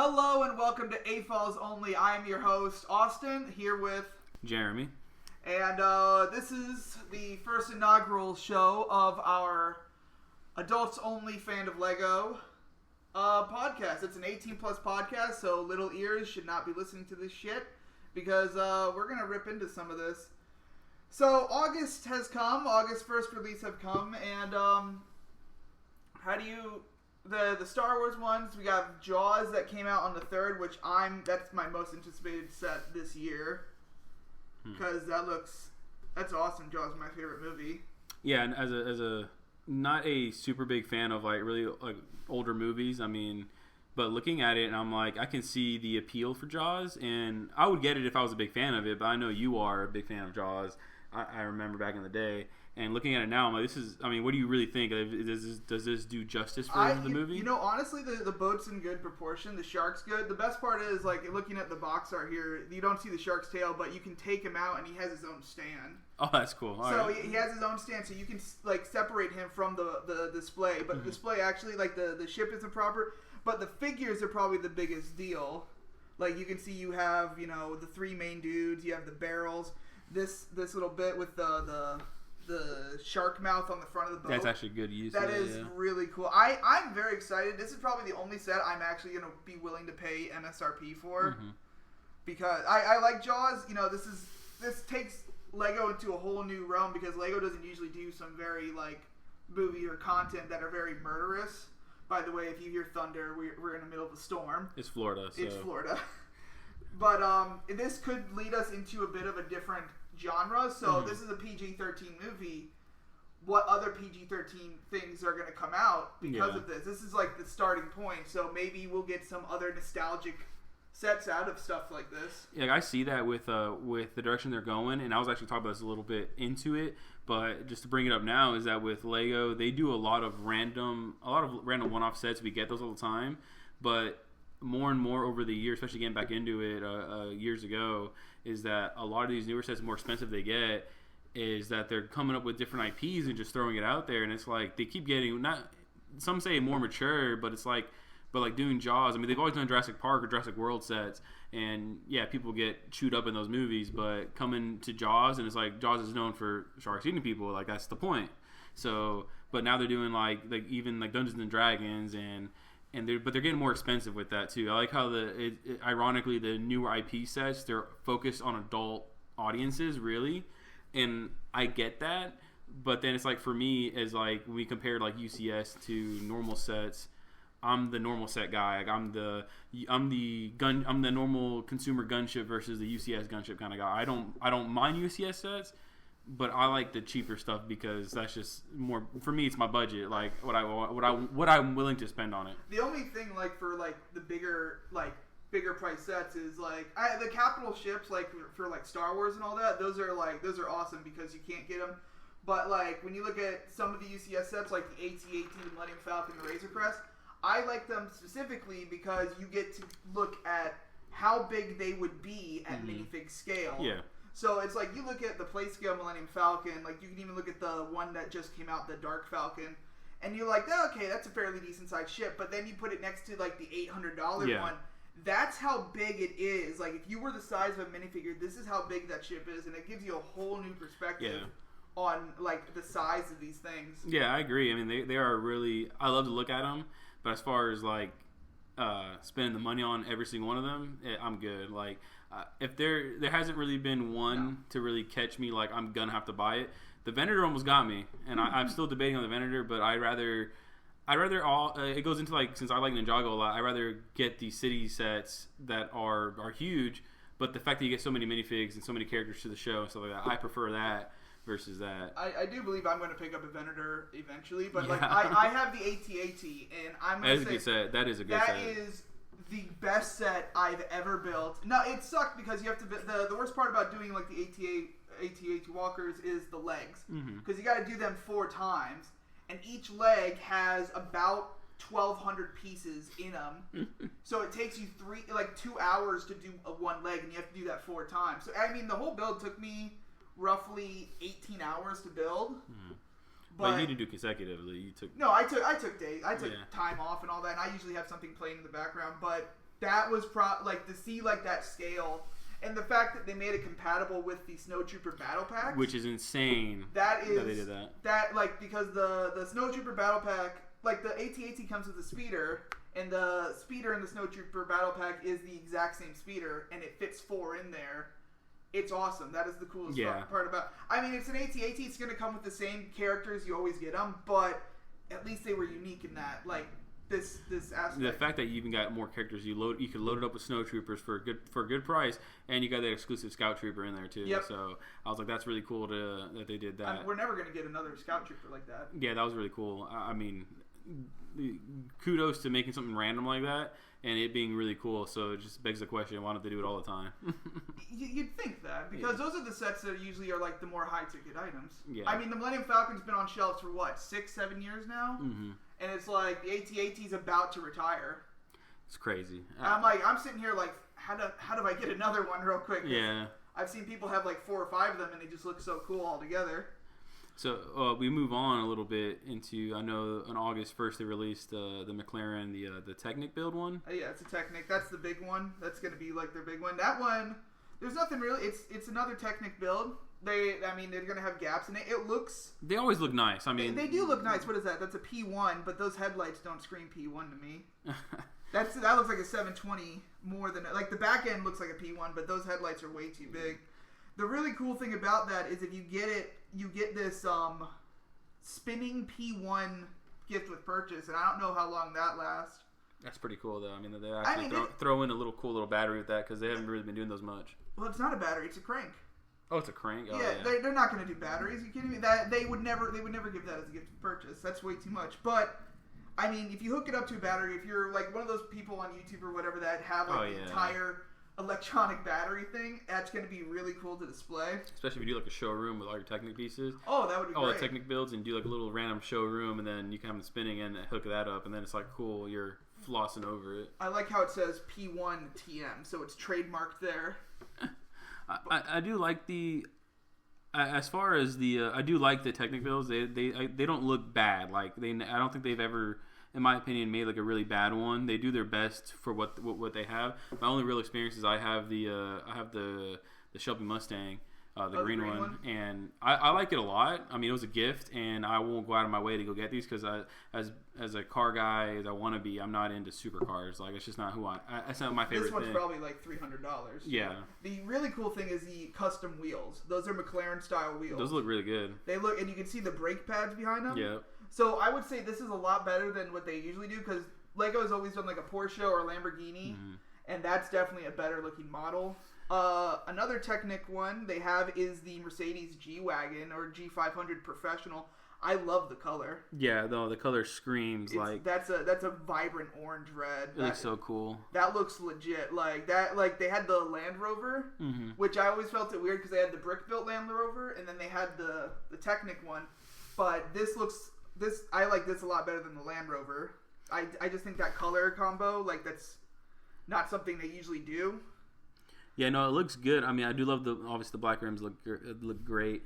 Hello and welcome to AFOLs Only. I am your host, Austin, here with Jeremy. And this is the first inaugural show of our Adults Only Fan of Lego podcast. It's an 18 plus podcast, so little ears should not be listening to this shit because we're going to rip into some of this. So August has come, August 1st release have come, and how do you... The Star Wars ones, we got Jaws that came out on the 3rd, which that's my most anticipated set this year. Because that's awesome. Jaws is my favorite movie. Yeah, and as a not a super big fan of like really like older movies, I mean, but looking at it and I'm like, I can see the appeal for Jaws, and I would get it if I was a big fan of it, but I know you are a big fan of Jaws. I remember back in the day. And looking at it now, I'm like, what do you really think? Does this do justice for the movie? You know, honestly, the boat's in good proportion. The shark's good. The best part is, like, looking at the box art here, you don't see the shark's tail, but you can take him out, and he has his own stand. Oh, that's cool. He has his own stand, so you can, like, separate him from the display. But the display, actually, like, the ship isn't proper, but the figures are probably the biggest deal. Like, you can see you have, you know, the 3 main dudes, you have the barrels, this little bit with the shark mouth on the front of the boat. That's actually good use. That is really cool. I'm very excited. This is probably the only set I'm actually going to be willing to pay MSRP for. Because I like Jaws. You know, this takes Lego into a whole new realm because Lego doesn't usually do some very, like, movie or content that are very murderous. By the way, if you hear thunder, we're in the middle of a storm. It's Florida. So. It's Florida. But this could lead us into a bit of a different genre. So this is a PG-13 movie. What other PG-13 things are going to come out because of this? This is like the starting point. So maybe we'll get some other nostalgic sets out of stuff like this. Yeah, I see that with the direction they're going, and I was actually talking about this a little bit into it. But just to bring it up now is that with Lego, they do a lot of random one-off sets. We get those all the time, but more and more over the years, especially getting back into it years ago, is that a lot of these newer sets, the more expensive they get, is that they're coming up with different IPs and just throwing it out there, and it's like they keep getting some say more mature, but it's like doing Jaws. I mean, they've always done Jurassic Park or Jurassic World sets, and yeah, people get chewed up in those movies, but coming to Jaws, and it's like Jaws is known for sharks eating people, like that's the point. So, but now they're doing like even like Dungeons and Dragons but they're getting more expensive with that too. I like how ironically the newer IP sets, they're focused on adult audiences really, and I get that. But then it's like for me, as like when we compared like UCS to normal sets, I'm the normal set guy. Like I'm the normal consumer gunship versus the UCS gunship kind of guy. I don't mind UCS sets, but I like the cheaper stuff because that's just more for me. It's my budget, like what I'm willing to spend on it. The only thing, like for like the bigger price sets, is like the capital ships, like for like Star Wars and all that. Those are awesome because you can't get them. But like when you look at some of the UCS sets, like the AT-AT, the Millennium Falcon, the Razor Crest, I like them specifically because you get to look at how big they would be at minifig scale. Yeah. So it's like you look at the play scale Millennium Falcon, like you can even look at the one that just came out, the Dark Falcon, and you're like, oh, okay, that's a fairly decent sized ship. But then you put it next to like the $800 one. That's how big it is. Like if you were the size of a minifigure, this is how big that ship is, and it gives you a whole new perspective on like the size of these things. Yeah, I agree. I mean, they are really. I love to look at them, but as far as like spending the money on every single one of them, I'm good. Like. If there hasn't really been one to really catch me, like I'm gonna have to buy it. The Venator almost got me, and I'm still debating on the Venator, but I'd rather it goes into like, since I like Ninjago a lot, I'd rather get the city sets that are huge, but the fact that you get so many minifigs and so many characters to the show and stuff like that, I prefer that versus that. I do believe I'm going to pick up a Venator eventually, but like I have the AT-AT, and I'm going to say that is a good set. That is a good set. That is the best set I've ever built. No, it sucked because you have to. The worst part about doing like the AT-AT walkers is the legs, because you got to do them 4 times, and each leg has about 1,200 pieces in them. So it takes you 2 hours to do one leg, and you have to do that 4 times. So I mean, the whole build took me roughly 18 hours to build. But you didn't do consecutively. I took days. I took time off and all that, and I usually have something playing in the background. But that was like to see like that scale. And the fact that they made it compatible with the Snowtrooper Battle Pack, which is insane. That is that they did that. That like because the Snowtrooper Battle Pack, like the AT-AT comes with the speeder, and the speeder in the Snowtrooper Battle Pack is the exact same speeder, and it fits 4 in there. It's awesome. That is the coolest part about. I mean, it's an AT-AT. It's going to come with the same characters. You always get them, but at least they were unique in that. Like. This aspect. The fact that you even got more characters, you could load it up with snowtroopers for a good price, and you got that exclusive scout trooper in there too. Yep. So I was like, that's really cool that they did that. We're never gonna get another scout trooper like that. Yeah, that was really cool. I mean, kudos to making something random like that and it being really cool. So it just begs the question: why don't they do it all the time? You'd think that because those are the sets that usually are like the more high ticket items. Yeah. I mean, the Millennium Falcon's been on shelves for what 6-7 years now. Mm-hmm. And it's like the AT-AT's about to retire. It's crazy. I'm sitting here like, how do I get another one real quick? Yeah. I've seen people have like 4 or 5 of them, and they just look so cool all together. So we move on a little bit into, I know on August 1st they released the McLaren, the Technic build one. Yeah, it's a Technic. That's the big one. That's going to be like their big one. That one, there's nothing really. It's another Technic build. They're going to have gaps in it. It looks... They always look nice. I mean... They do look nice. What is that? That's a P1, but those headlights don't scream P1 to me. That looks like a 720 more than... Like, the back end looks like a P1, but those headlights are way too big. The really cool thing about that is if you get it, you get this spinning P1 gift with purchase, and I don't know how long that lasts. That's pretty cool, though. I mean, they actually throw in a cool little battery with that because they haven't really been doing those much. Well, it's not a battery. It's a crank. Oh, it's a crank? Oh, yeah. They're not going to do batteries. Are you kidding me? They would never give that as a gift of purchase. That's way too much. But I mean, if you hook it up to a battery, if you're like one of those people on YouTube or whatever that have like the entire electronic battery thing, that's going to be really cool to display. Especially if you do like a showroom with all your Technic pieces. Oh, that would be great. All the Technic builds and do like a little random showroom, and then you can have them spinning and hook that up, and then it's like cool. You're flossing over it. I like how it says P1 TM, so it's trademarked there. I do like the as far as the I do like the Technic builds. They don't look bad. Like I don't think they've ever, in my opinion, made like a really bad one. They do their best for what they have. My only real experience is I have the Shelby Mustang, the green one, and I like it a lot. I mean, it was a gift, and I won't go out of my way to go get these because as a car guy as I want to be, I'm not into supercars. Like, it's just not who that's not my favorite thing. This one's thing. Probably like $300. Yeah. The really cool thing is the custom wheels. Those are McLaren style wheels. Those look really good. They look, and you can see the brake pads behind them. Yeah. So I would say this is a lot better than what they usually do because Lego has always done like a Porsche or a Lamborghini, and that's definitely a better looking model. Another Technic one they have is the Mercedes G-Wagon or G500 Professional. I love the color. Yeah, the color screams that's a vibrant orange red. It looks so cool. That looks legit. Like that. Like they had the Land Rover, which I always felt it weird because they had the brick built Land Rover, and then they had the Technic one. But I like this a lot better than the Land Rover. I just think that color combo, like that's not something they usually do. Yeah, no, it looks good. I mean, I do love obviously the black rims look great.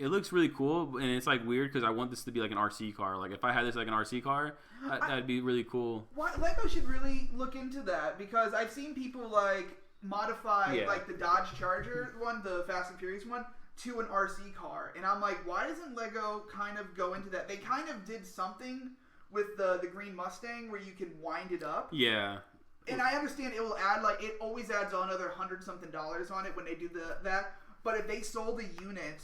It looks really cool, and it's like weird because I want this to be like an RC car. Like if I had this like an RC car, that'd be really cool. Lego should really look into that because I've seen people like modify like the Dodge Charger one, the Fast and Furious one, to an RC car, and I'm like, why doesn't Lego kind of go into that? They kind of did something with the green Mustang where you can wind it up. Yeah. And I understand it will add, like, it always adds on another $100-something on it when they do that. But if they sold a unit,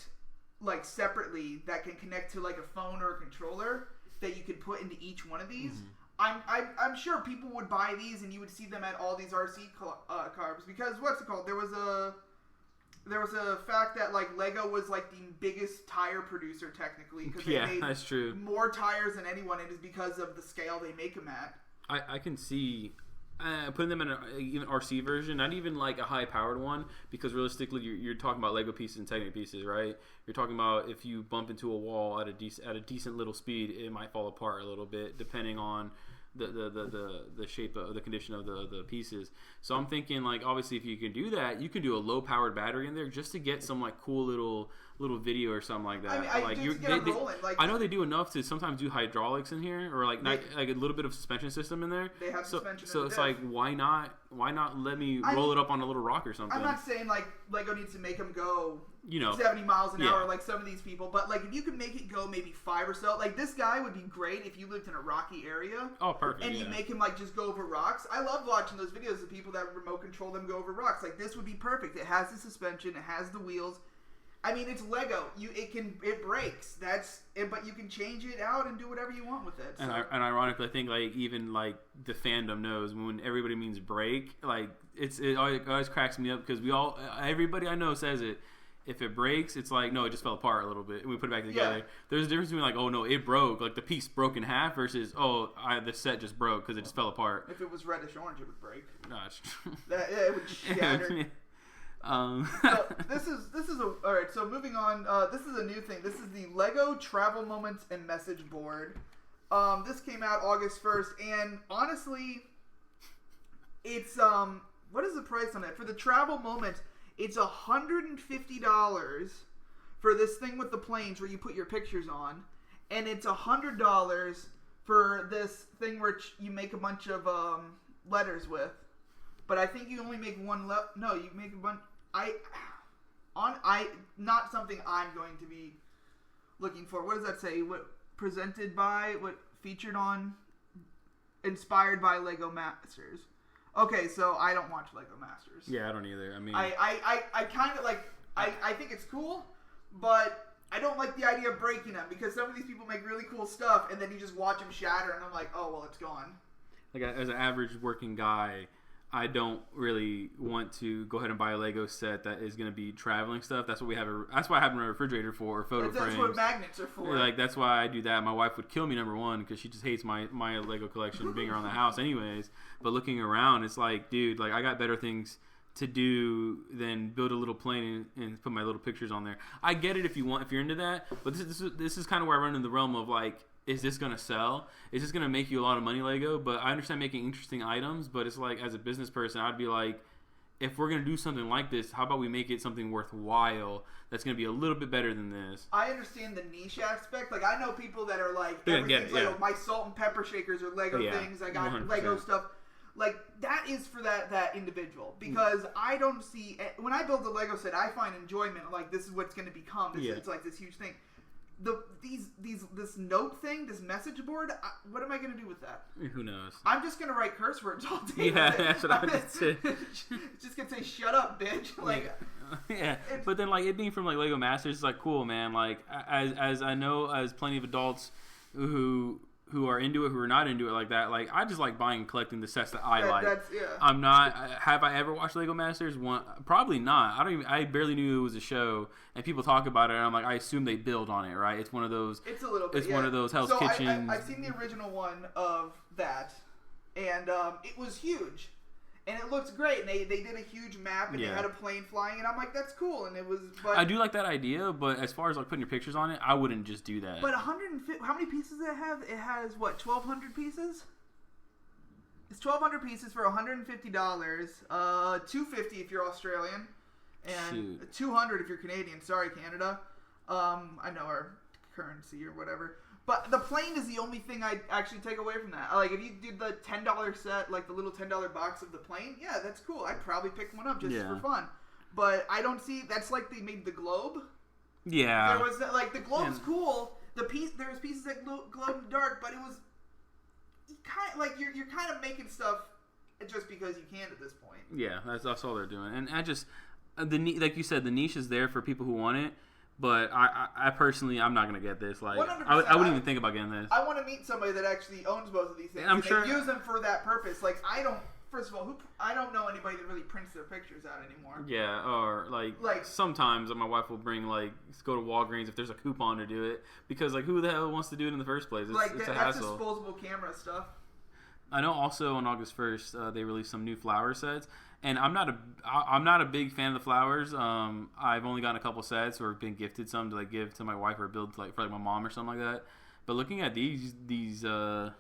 like, separately that can connect to, like, a phone or a controller that you could put into each one of these, I'm sure people would buy these and you would see them at all these RC cars. Because, what's it called? There was a fact that, like, Lego was, like, the biggest tire producer, technically. Because they made that's true. More tires than anyone. It is because of the scale they make them at. I can see... putting them in an even RC version, not even like a high-powered one, because realistically, you're talking about Lego pieces and Technic pieces, right? You're talking about if you bump into a wall at a decent little speed, it might fall apart a little bit, depending on the shape of the condition of the pieces. So I'm thinking, like, obviously, if you can do that, you can do a low-powered battery in there just to get some like cool little little video or something like that. I mean, like just get them rolling. Like, I know they do enough to sometimes do hydraulics in here, or like a little bit of suspension system in there. They have suspension. So it's like, why not let me roll it up on a little rock or something? I'm not saying like Lego needs to make them go, 70 miles an Yeah. hour like some of these people, but like if you could make it go maybe 5 or so, like this guy would be great if you lived in a rocky area. Oh, perfect. And you make him like just go over rocks. I love watching those videos of people that remote control them go over rocks. Like this would be perfect. It has the suspension, it has the wheels. I mean, it's Lego. It breaks. But you can change it out and do whatever you want with it. So. And ironically, I think like even like the fandom knows when everybody means break, like it always cracks me up because everybody I know says it. If it breaks, it's like, no, it just fell apart a little bit, and we put it back together. Yeah. There's a difference between like, oh no, it broke, like the piece broke in half, versus the set just broke because it just fell apart. If it was reddish orange, it would break. Gosh, it would shatter. So this is all right. So moving on, this is a new thing. This is the Lego Travel Moments and Message Board. This came out August 1st, and honestly, it's what is the price on it for the travel moments? It's $150 for this thing with the planes where you put your pictures on, and it's $100 for this thing where you make a bunch of letters with. But I think you only make one. No, you make a bunch. Not something I'm going to be looking for. What does that say? What presented by? What featured on? Inspired by Lego Masters. Okay, so I don't watch Lego Masters. Yeah, I don't either. I mean, I kind of like. I think it's cool, but I don't like the idea of breaking them because some of these people make really cool stuff, and then you just watch them shatter, and I'm like, oh well, it's gone. Like as an average working guy, I don't really want to go ahead and buy a Lego set that is going to be traveling stuff. That's what we have. That's why I have a refrigerator for, or photo frames. That's what magnets are for. Like that's why I do that. My wife would kill me, number one, because she just hates my Lego collection being around the house, anyways. But looking around, it's like, dude, like I got better things to do than build a little plane and put my little pictures on there. I get it if you're into that, but this is kind of where I run in the realm of like, is this going to sell? Is this going to make you a lot of money, Lego? But I understand making interesting items, but it's like, as a business person, I'd be like, if we're going to do something like this, how about we make it something worthwhile that's going to be a little bit better than this? I understand the niche aspect. Like, I know people that are like, everything's Lego. My salt and pepper shakers are Lego things. I got 100%. Lego stuff. Like, that is for that individual. Because I don't see... When I build a Lego set, I find enjoyment. Like, this is what's going to become. It's like this huge thing. This note thing, this message board, what am I going to do with that? Who knows? I'm just going to write curse words all day. Yeah, that's what I just said. Just going to say, shut up, bitch. Like, yeah. But then, like, it being from, like, Lego Masters is, like, cool, man. Like, as I know, as plenty of adults who are into it, who are not into it like that, like, I just like buying and collecting the sets that I like. I'm not... Have I ever watched Lego Masters? Probably not. I barely knew it was a show, and people talk about it, and I'm like, I assume they build on it, right? It's one of those... It's a little bit, It's one of those Hell's Kitchen... I've seen the original one of that, and it was huge. And it looks great, and they did a huge map, and they had a plane flying, and I'm like, that's cool, and it was... But I do like that idea, but as far as like putting your pictures on it, I wouldn't just do that. But 150... How many pieces does it have? It has, what, 1,200 pieces? It's 1,200 pieces for $150, $250 if you're Australian, and $200 if you're Canadian. Sorry, Canada. I know our currency or whatever. But the plane is the only thing I'd actually take away from that. Like, if you did the $10 set, like the little $10 box of the plane, yeah, that's cool. I'd probably pick one up just for fun. But I don't see... That's like they made the globe. Yeah. There was, like, the globe's cool. There was pieces that glowed in the dark, but it was... You're kind of making stuff just because you can at this point. Yeah, that's all they're doing. And I just... like you said, the niche is there for people who want it. But I personally, I'm not going to get this. Like, I wouldn't even think about getting this. I want to meet somebody that actually owns both of these things. I'm sure. They use them for that purpose. Like, first of all, I don't know anybody that really prints their pictures out anymore. Yeah, or like sometimes my wife will bring, like, go to Walgreens if there's a coupon to do it. Because, like, who the hell wants to do it in the first place? It's a hassle. That's disposable camera stuff. I know also on August 1st, they released some new flower sets. And I'm not a big fan of the flowers. I've only gotten a couple sets or been gifted some to like give to my wife or build like for like my mom or something like that. But looking at these the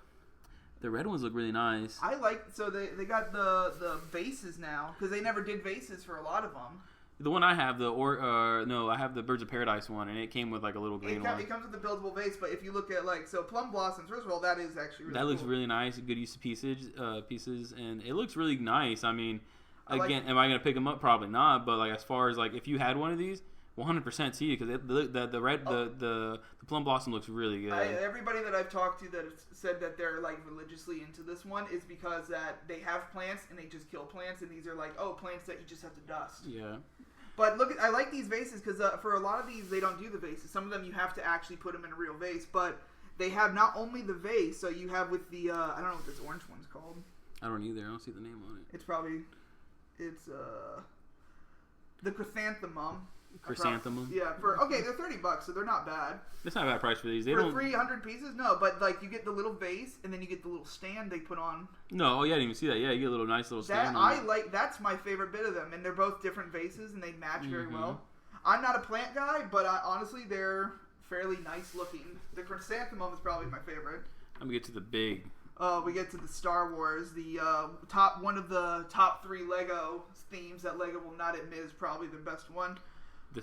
red ones look really nice. I like they got the vases now because they never did vases for a lot of them. The one I have, I have the Birds of Paradise one, and it came with like a little green one. It comes with the buildable vase, but if you look at Plum Blossoms, first of all, that is actually really that looks cool. really nice. Good use of pieces, and it looks really nice. I mean, again, am I gonna pick them up? Probably not. But like as far as like if you had one of these, 100% see it because the Plum Blossom looks really good. Everybody that I've talked to that said that they're like religiously into this one is because that they have plants and they just kill plants, and these are like plants that you just have to dust. Yeah. But look, I like these vases because for a lot of these, they don't do the vases. Some of them you have to actually put them in a real vase. But they have not only the vase, so you have with the, I don't know what this orange one's called. I don't either. I don't see the name on it. It's the chrysanthemum. Chrysanthemum? Yeah, they're $30, so they're not bad. That's not a bad price for these. For 300 pieces? No, but like you get the little vase, and then you get the little stand they put on. No, I didn't even see that. Yeah, you get a little nice little stand. That's my favorite bit of them, and they're both different vases, and they match very well. I'm not a plant guy, but honestly, they're fairly nice looking. The chrysanthemum is probably my favorite. I'm gonna get to the big. We get to the Star Wars, the one of the top 3 Lego themes that Lego will not admit is probably the best one. The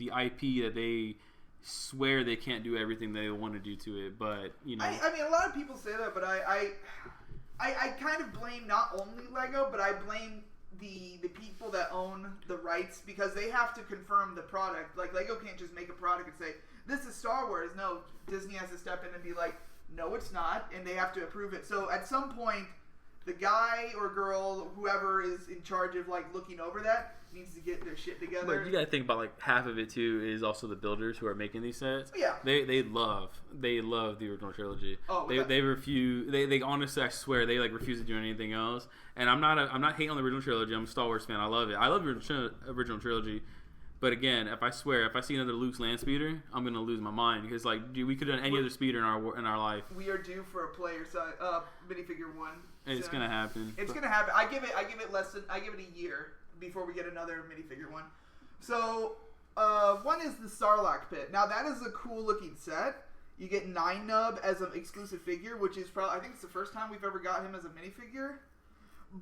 IP that they swear they can't do everything they want to do to it, but you know. I mean, a lot of people say that, but I kind of blame not only Lego, but I blame the people that own the rights because they have to confirm the product. Like Lego can't just make a product and say this is Star Wars. No, Disney has to step in and be like, no, it's not, and they have to approve it. So at some point, the guy or girl, whoever is in charge of like looking over that, needs to get their shit together. But you gotta think about like half of it too is also the builders who are making these sets. Yeah, they love the original trilogy. Oh, they refuse. They honestly, I swear, they like refuse to do anything else. And I'm not hating on the original trilogy. I'm a Star Wars fan. I love it. I love the original trilogy. But again, if I see another Luke's land speeder, I'm gonna lose my mind because like, dude, we could have done any other speeder in our life. We are due for a player side minifigure one. It's gonna happen. It's gonna happen. I give it a year before we get another minifigure one. So one is the Sarlacc pit. Now that is a cool looking set. You get 9-Nub as an exclusive figure, which is probably, I think it's the first time we've ever got him as a minifigure.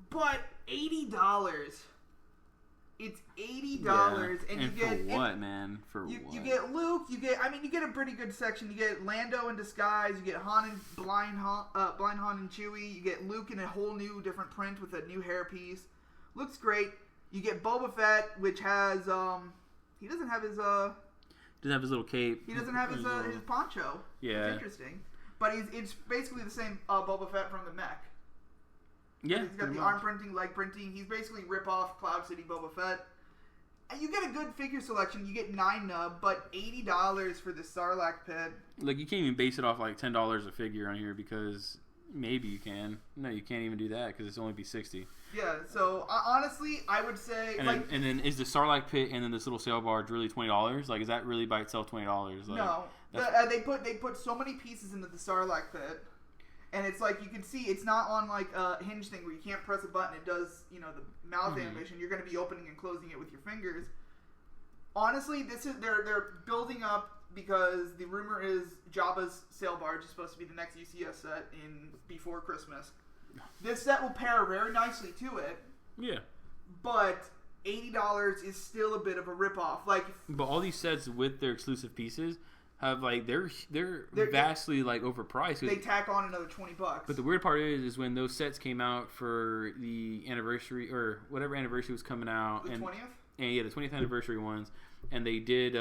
But $80. It's $80, yeah. and you get for what, man? For what? You get Luke. You get a pretty good section. You get Lando in disguise. You get Han and Blind Han and Chewie. You get Luke in a whole new different print with a new hairpiece. Looks great. You get Boba Fett, which has he doesn't have his doesn't have his little cape. He doesn't have his poncho. Yeah, it's interesting. But it's basically the same Boba Fett from the mech. Yeah, he's got the arm printing, leg printing. He's basically rip-off Cloud City Boba Fett. And you get a good figure selection. You get 9-Nub, but $80 for the Sarlacc pit. Like, you can't even base it off like $10 a figure on here because maybe you can. No, you can't even do that because it's only be $60. Yeah, so honestly, I would say and then is the Sarlacc pit and then this little sail barge really $20? Like, is that really by itself $20? Like, no, they put so many pieces into the Sarlacc pit. And it's like, you can see, it's not on like a hinge thing where you can't press a button. It does, the mouth animation. You're going to be opening and closing it with your fingers. Honestly, they're building up because the rumor is Jabba's sail barge is supposed to be the next UCS set before Christmas. This set will pair very nicely to it. Yeah. But $80 is still a bit of a ripoff. But all these sets with their exclusive pieces have like they're vastly like overpriced. They tack on another $20. But the weird part is when those sets came out for the anniversary or whatever anniversary was coming out, the 20th. And yeah, the 20th anniversary ones, and they did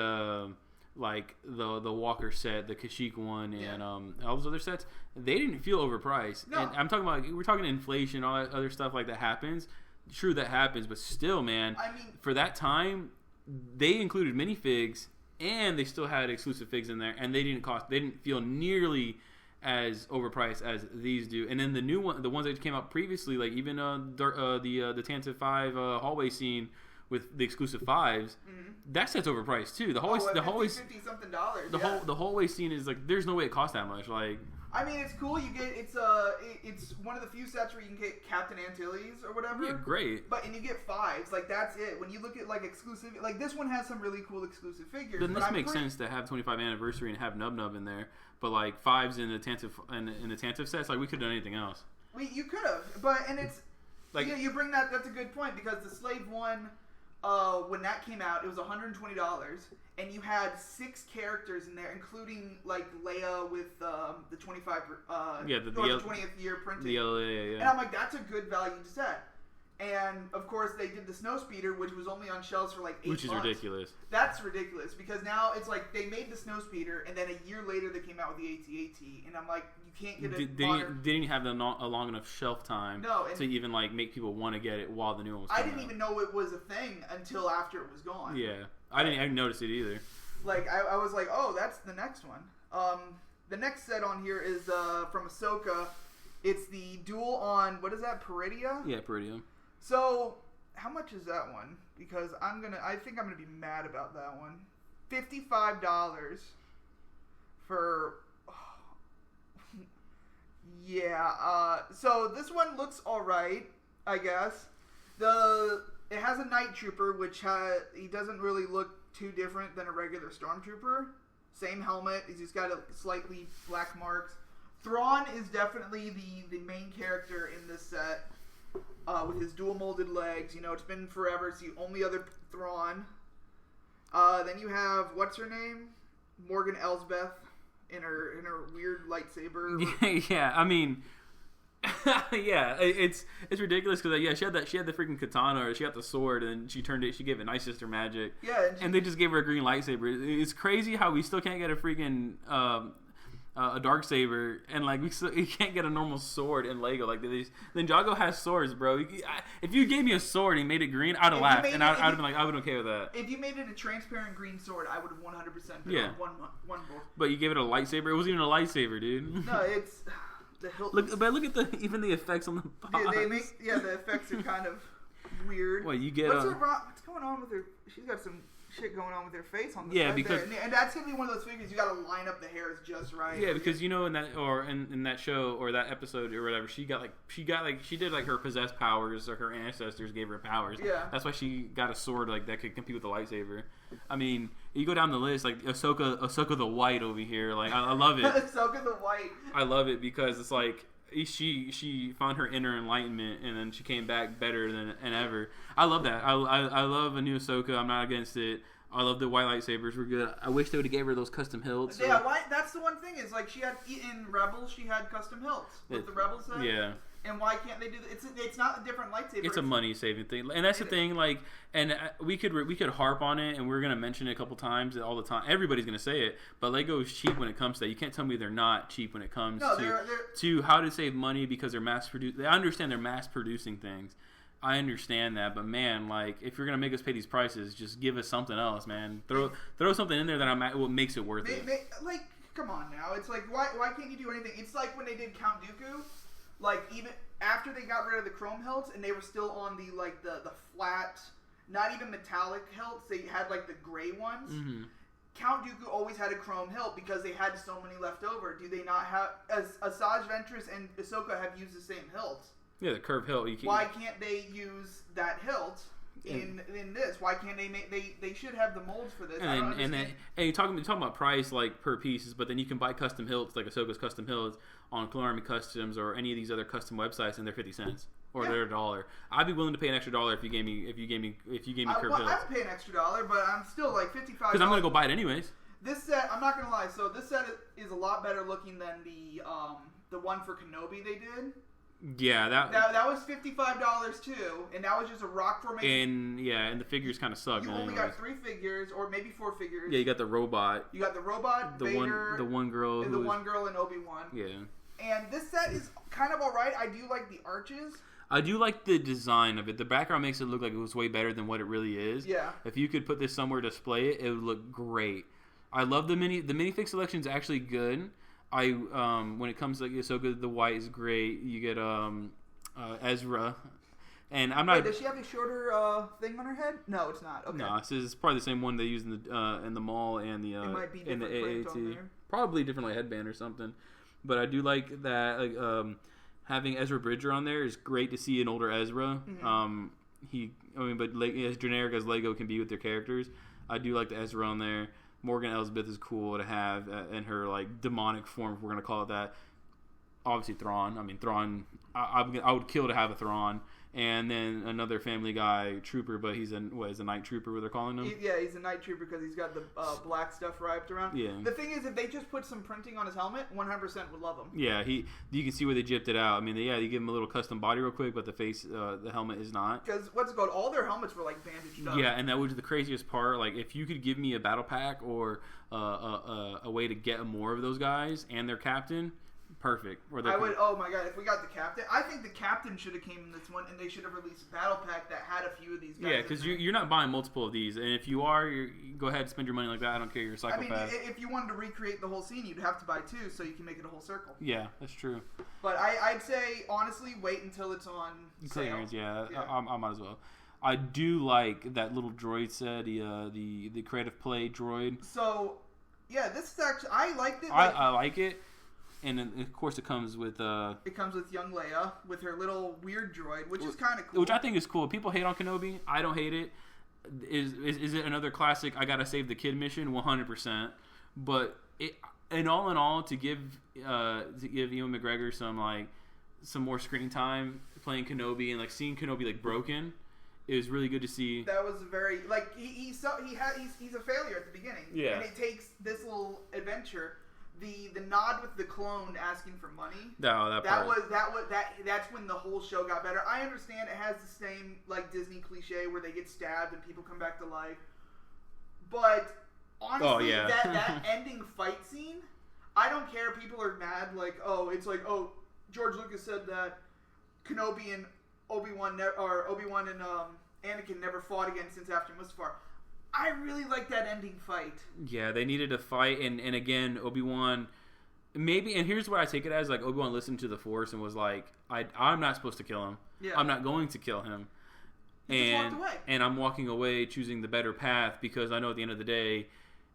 like the Walker set, the Kashyyyk one, and all those other sets. They didn't feel overpriced. No. And I'm talking about we're talking inflation, all that other stuff like that happens. True, that happens, but still, man. I mean, for that time, they included minifigs. And they still had exclusive figs in there, and they didn't feel nearly as overpriced as these do. And then the new one, the ones that came out previously, like even the Tantive 5 hallway scene with the exclusive 5s, that set's overpriced too. The hallway, $50-something. The hallway scene is like, there's no way it costs that much. Like, I mean, it's cool. You get it's one of the few sets where you can get Captain Antilles or whatever. Yeah, great. And you get 5s. Like, that's it. When you look at like exclusive, like this one has some really cool exclusive figures. Then this makes sense to have 25th anniversary and have Nub in there. But like 5s in the Tantive sets, like we could have done anything else. You could have, and it's like you bring that. That's a good point because the Slave 1 when that came out, it was $120, and you had 6 characters in there, including like Leia with the 25 the 20th year printing. Yeah. And I'm like, that's a good value set. And of course, they did the Snowspeeder, which was only on shelves for like 8 months. Which is ridiculous. That's ridiculous because now it's like they made the Snowspeeder, and then a year later they came out with the AT-AT, and I'm like, you can't get it. Didn't have a long enough shelf time to even like make people want to get it while the new one was coming out. I didn't even know it was a thing until after it was gone. Yeah, I didn't notice it either. Like I was like, oh, that's the next one. The next set on here is from Ahsoka. It's the duel on what is that? Peridia? Yeah, Peridia. So, how much is that one? Because I think I'm gonna be mad about that one. $55 for. Yeah. So this one looks all right, I guess. It has a night trooper, which he doesn't really look too different than a regular stormtrooper. Same helmet. He's just got a slightly black marks. Thrawn is definitely the main character in this set. With his dual molded legs, it's been forever. It's the only other Thrawn. Then you have what's her name, Morgan Elsbeth, in her weird lightsaber. Yeah, I mean, yeah, it's ridiculous because she had the freaking katana, or she got the sword, and she gave it Night Sister magic. Yeah, and they just gave her a green lightsaber. It's crazy how we still can't get a freaking. A dark saber, and like you can't get a normal sword in Lego like this. Ninjago has swords, bro. If you gave me a sword and made it green, I'd have laughed, and I'd have been like, I wouldn't care with that. If you made it a transparent green sword, I would have 100% been on one both. But you gave it a lightsaber. It wasn't even a lightsaber, dude. No, it's the hilt. Look at the effects on the box. The effects are kind of weird. Well, you get what's going on with her? She's got some shit going on with her face on the side because there. And that's gonna be one of those figures you gotta line up the hairs just right. Yeah, because in that show or that episode or whatever, she did like her possessed powers, or her ancestors gave her powers. Yeah, that's why she got a sword like that could compete with the lightsaber. I mean, you go down the list like Ahsoka the White over here. Like I love it. Ahsoka the White. I love it because it's like. She found her inner enlightenment, and then she came back better than ever. I love that. I love a new Ahsoka. I'm not against it. I love the white lightsabers. We're good. I wish they would have gave her those custom hilts. Yeah, that's the one thing is like she had in Rebels. She had custom hilts with the Rebels set. Yeah. And why can't they do that? It's not a different lightsaber. It's a money saving thing, and that's the thing. Like, and we could harp on it, and we're gonna mention it a couple times all the time. Everybody's gonna say it, but Lego is cheap when it comes to that. You can't tell me they're not cheap when it comes to how to save money because they're mass produced. I understand they're mass producing things. I understand that, but man, like if you're gonna make us pay these prices, just give us something else, man. Throw something in there that what makes it worth it. Like, come on now. It's like why can't you do anything? It's like when they did Count Dooku. Like, even after they got rid of the chrome hilts and they were still on the flat, not even metallic hilts, they had, like, the gray ones. Mm-hmm. Count Dooku always had a chrome hilt because they had so many left over. Do they not have... Asajj Ventress and Ahsoka have used the same hilts. Yeah, the curved hilt. Why can't they use that hilt in this? Why can't they make... They should have the molds for this. And you're talking about price, like, per pieces, but then you can buy custom hilts, like Ahsoka's custom hilts, on Clone Army Customs or any of these other custom websites, and they're 50 cents or they're $1. I'd be willing to pay an extra $1 if you gave me curved hilts. I would pay an extra $1, but I'm still like $55. Because I'm gonna go buy it anyways. This set, I'm not gonna lie. So this set is a lot better looking than the one for Kenobi they did. Yeah, that was $55 too, and that was just a rock formation. And the figures kind of suck. You only got 3 figures, or maybe 4 figures. Yeah, you got the robot. You got the robot, Vader, the one girl, and Obi-Wan. Yeah. And this set is kind of alright. I do like the arches. I do like the design of it. The background makes it look like it was way better than what it really is. Yeah. If you could put this somewhere to display it, it would look great. I love the minifig selection is actually good. When it comes to like Ahsoka, the white is great. You get Ezra, and I'm not. Wait, does she have a shorter thing on her head? No, it's not. Okay. No, this is probably the same one they use in the mall and the it might be in the AAT. On there. Probably different like headband or something. But I do like that. Like having Ezra Bridger on there is great to see an older Ezra. Mm-hmm. But as generic as Lego can be with their characters, I do like the Ezra on there. Morgan Elsbeth is cool to have in her like demonic form, if we're gonna call it that. Obviously Thrawn. I mean Thrawn. I would kill to have a Thrawn. And then another Family Guy trooper, but he's a night trooper, what they're calling him? He's a night trooper because he's got the black stuff wrapped around. Yeah. The thing is, if they just put some printing on his helmet, 100% would love him. Yeah, you can see where they gypped it out. I mean, they give him a little custom body real quick, but the face, the helmet is not. Because what's it called? All their helmets were like bandaged up. Yeah, and that was the craziest part. Like, if you could give me a battle pack or a way to get more of those guys and their captain. Perfect. I would. Oh my god! If we got the captain, I think the captain should have came in this one, and they should have released a battle pack that had a few of these guys. Yeah, because you're not buying multiple of these, and if you are, you go ahead and spend your money like that. I don't care. You're a psychopath. I mean, if you wanted to recreate the whole scene, you'd have to buy 2, so you can make it a whole circle. Yeah, that's true. But I'd say honestly, wait until it's on sale. Yeah. I might as well. I do like that little droid set, the creative play droid. So, yeah, this is actually I liked it. I like it. And then, of course, it comes with young Leia with her little weird droid, which is kind of cool. Which I think is cool. People hate on Kenobi. I don't hate it. Is it another classic? I gotta save the kid mission, 100%. But in all, to give Ewan McGregor some more screen time playing Kenobi and seeing Kenobi broken. It was really good to see. That was very he's a failure at the beginning. Yeah, and it takes this little adventure. The nod with the clone asking for money. No, that's when the whole show got better. I understand it has the same Disney cliche where they get stabbed and people come back to life. But honestly, that ending fight scene, I don't care. People are mad George Lucas said that Kenobi and Obi-Wan and Anakin never fought again since after Mustafar. I really like that ending fight. Yeah, they needed a fight, and again, Obi-Wan, maybe, and here's what I take it as, Obi-Wan listened to the Force and was like, I'm not supposed to kill him. Yeah. I'm not going to kill him. He just walked away. And I'm walking away choosing the better path because I know at the end of the day,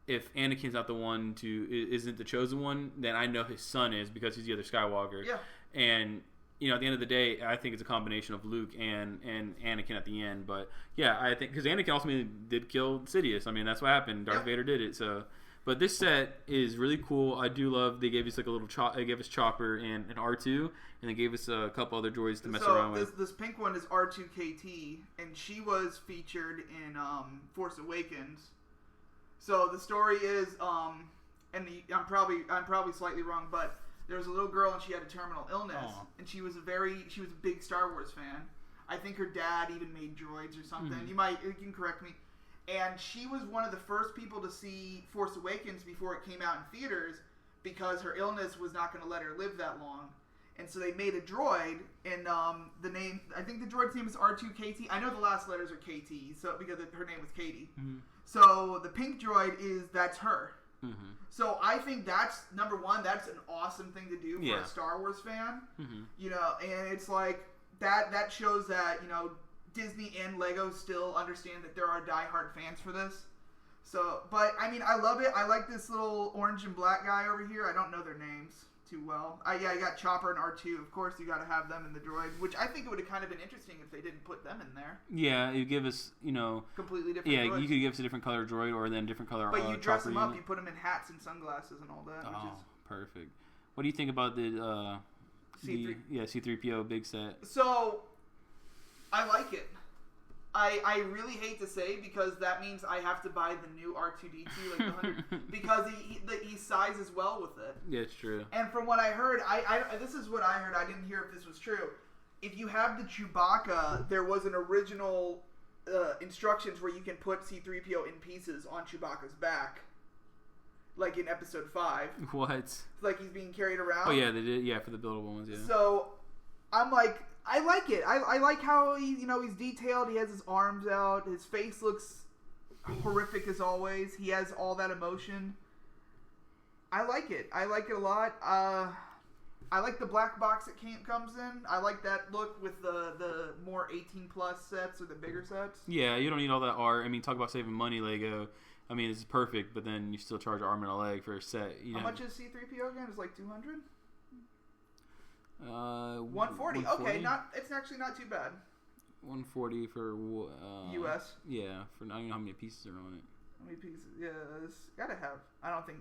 if Anakin's not the one isn't the chosen one, then I know his son is because he's the other Skywalker. Yeah. And at the end of the day, I think it's a combination of Luke and Anakin at the end. But yeah, I think because Anakin ultimately did kill Sidious. I mean, that's what happened. Darth Vader did it. So, but this set is really cool. I do love they gave us a little they gave us Chopper and an R2, and they gave us a couple other droids to mess around with. This pink one is R2KT, and she was featured in Force Awakens. So the story is, I'm probably slightly wrong, but. There was a little girl and she had a terminal illness, and she was a big Star Wars fan. I think her dad even made droids or something. Mm-hmm. You can correct me. And she was one of the first people to see Force Awakens before it came out in theaters because her illness was not going to let her live that long. And so they made a droid, and I think the droid's name is R2KT. I know the last letters are KT, so because her name was Katie. Mm-hmm. So the pink droid that's her. Mm-hmm. So I think that's number one. That's an awesome thing to do for a Star Wars fan. Mm-hmm. And it's that shows that Disney and Lego still understand that there are diehard fans for this. So, but I mean, I love it. I like this little orange and black guy over here. I don't know their names too well. I got Chopper and R2. Of course, you got to have them in the droid, which I think it would have kind of been interesting if they didn't put them in there. Yeah, you give us, completely different. Yeah, droids. You could give us a different color droid or then different color. But you dress them up. You put them in hats and sunglasses and all that. Oh, perfect. What do you think about the C-3PO big set? So, I like it. I really hate to say because that means I have to buy the new R2D2 because he sizes well with it. Yeah, it's true. And from what I heard, this is what I heard. I didn't hear if this was true. If you have the Chewbacca, there was an original instructions where you can put C-3PO in pieces on Chewbacca's back, like in Episode 5. What? Like he's being carried around. Oh yeah, they did. Yeah, for the buildable ones. Yeah. So I'm like. I like it. I like how he's detailed. He has his arms out. His face looks horrific as always. He has all that emotion. I like it. I like it a lot. I like the black box it comes in. I like that look with the more 18 plus sets or the bigger sets. Yeah, you don't need all that art. I mean, talk about saving money, Lego. I mean, it's perfect, but then you still charge an arm and a leg for a set. How much is C-3PO again? It's like 200. 140. Okay, it's actually not too bad. 140 for US. Yeah, for I don't know how many pieces are on it. How many pieces? Yeah, it's gotta have. I don't think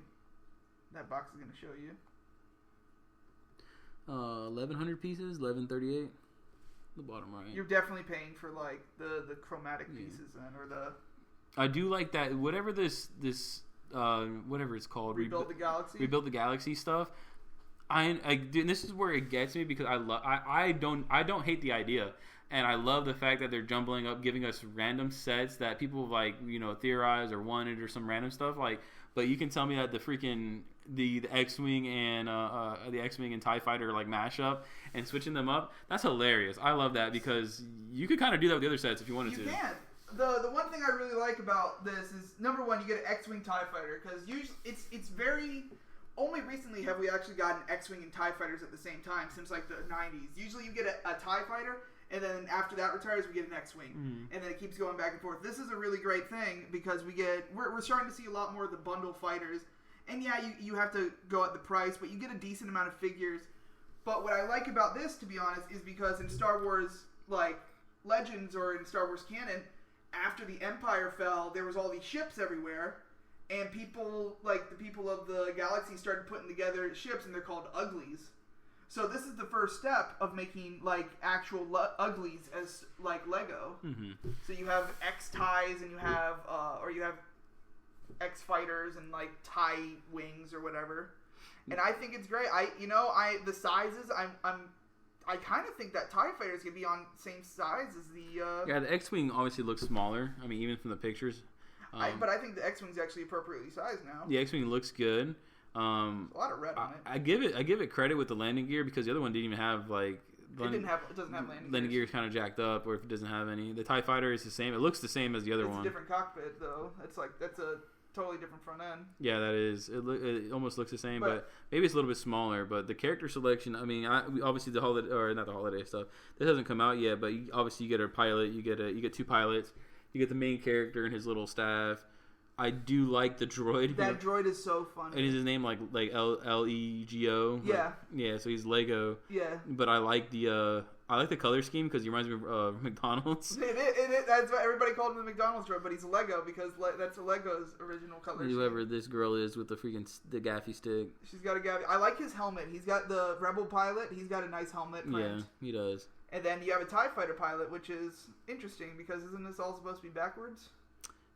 that box is gonna show you. 1,100 pieces, 1138. The bottom right. You're definitely paying for like the chromatic pieces then, or the. I do like that. Whatever this whatever it's called. Rebuild the Galaxy. Rebuild the Galaxy stuff. And this is where it gets me because I don't hate the idea, and I love the fact that they're jumbling up, giving us random sets that people like theorize or wanted or some random stuff like. But you can tell me that the freaking the X-wing and TIE Fighter like mashup and switching them up, that's hilarious. I love that because you could kind of do that with the other sets if you wanted to. You can. The one thing I really like about this is number one, you get an X-wing TIE Fighter because usually it's very. Only recently have we actually gotten X-wing and TIE Fighters at the same time since like the 90s. Usually you get a TIE Fighter, and then after that retires, we get an X-wing, and then it keeps going back and forth. This is a really great thing because we're starting to see a lot more of the bundle fighters, and yeah, you have to go at the price, but you get a decent amount of figures. But what I like about this, to be honest, is because in Star Wars like Legends or in Star Wars canon, after the Empire fell, there was all these ships everywhere. And people, like the people of the galaxy, started putting together ships, and they're called uglies. So this is the first step of making like actual uglies as like Lego. Mm-hmm. So you have X TIEs, and you have X fighters and like TIE wings or whatever. And I think it's great. The sizes. I kind of think that TIE fighters could be on same size as the. Yeah, the X-wing obviously looks smaller. I mean, even from the pictures. But I think the X-wing's actually appropriately sized now. The X-wing looks good. A lot of red on it. I give it credit with the landing gear because the other one didn't even have like. It doesn't have landing gear. Landing gear is kind of jacked up, or if it doesn't have any. The TIE Fighter is the same. It looks the same as the other one. It's a different cockpit though. That's a totally different front end. Yeah, that is. It almost looks the same, but maybe it's a little bit smaller. But the character selection, I mean, obviously the holiday or not the holiday stuff. This hasn't come out yet, but obviously you get a pilot. You get two pilots. You get the main character and his little staff. I do like the droid. That droid is so funny. And is his name like Lego? Yeah. Yeah, so he's Lego. Yeah. But I like the color scheme because he reminds me of McDonald's. That's why everybody called him the McDonald's droid, but he's a Lego because that's a Lego's original color scheme. Whoever this girl is with the freaking the gaffy stick. She's got a gaffy. I like his helmet. He's got the Rebel pilot. He's got a nice helmet print. Yeah, he does. And then you have a TIE Fighter pilot, which is interesting because isn't this all supposed to be backwards?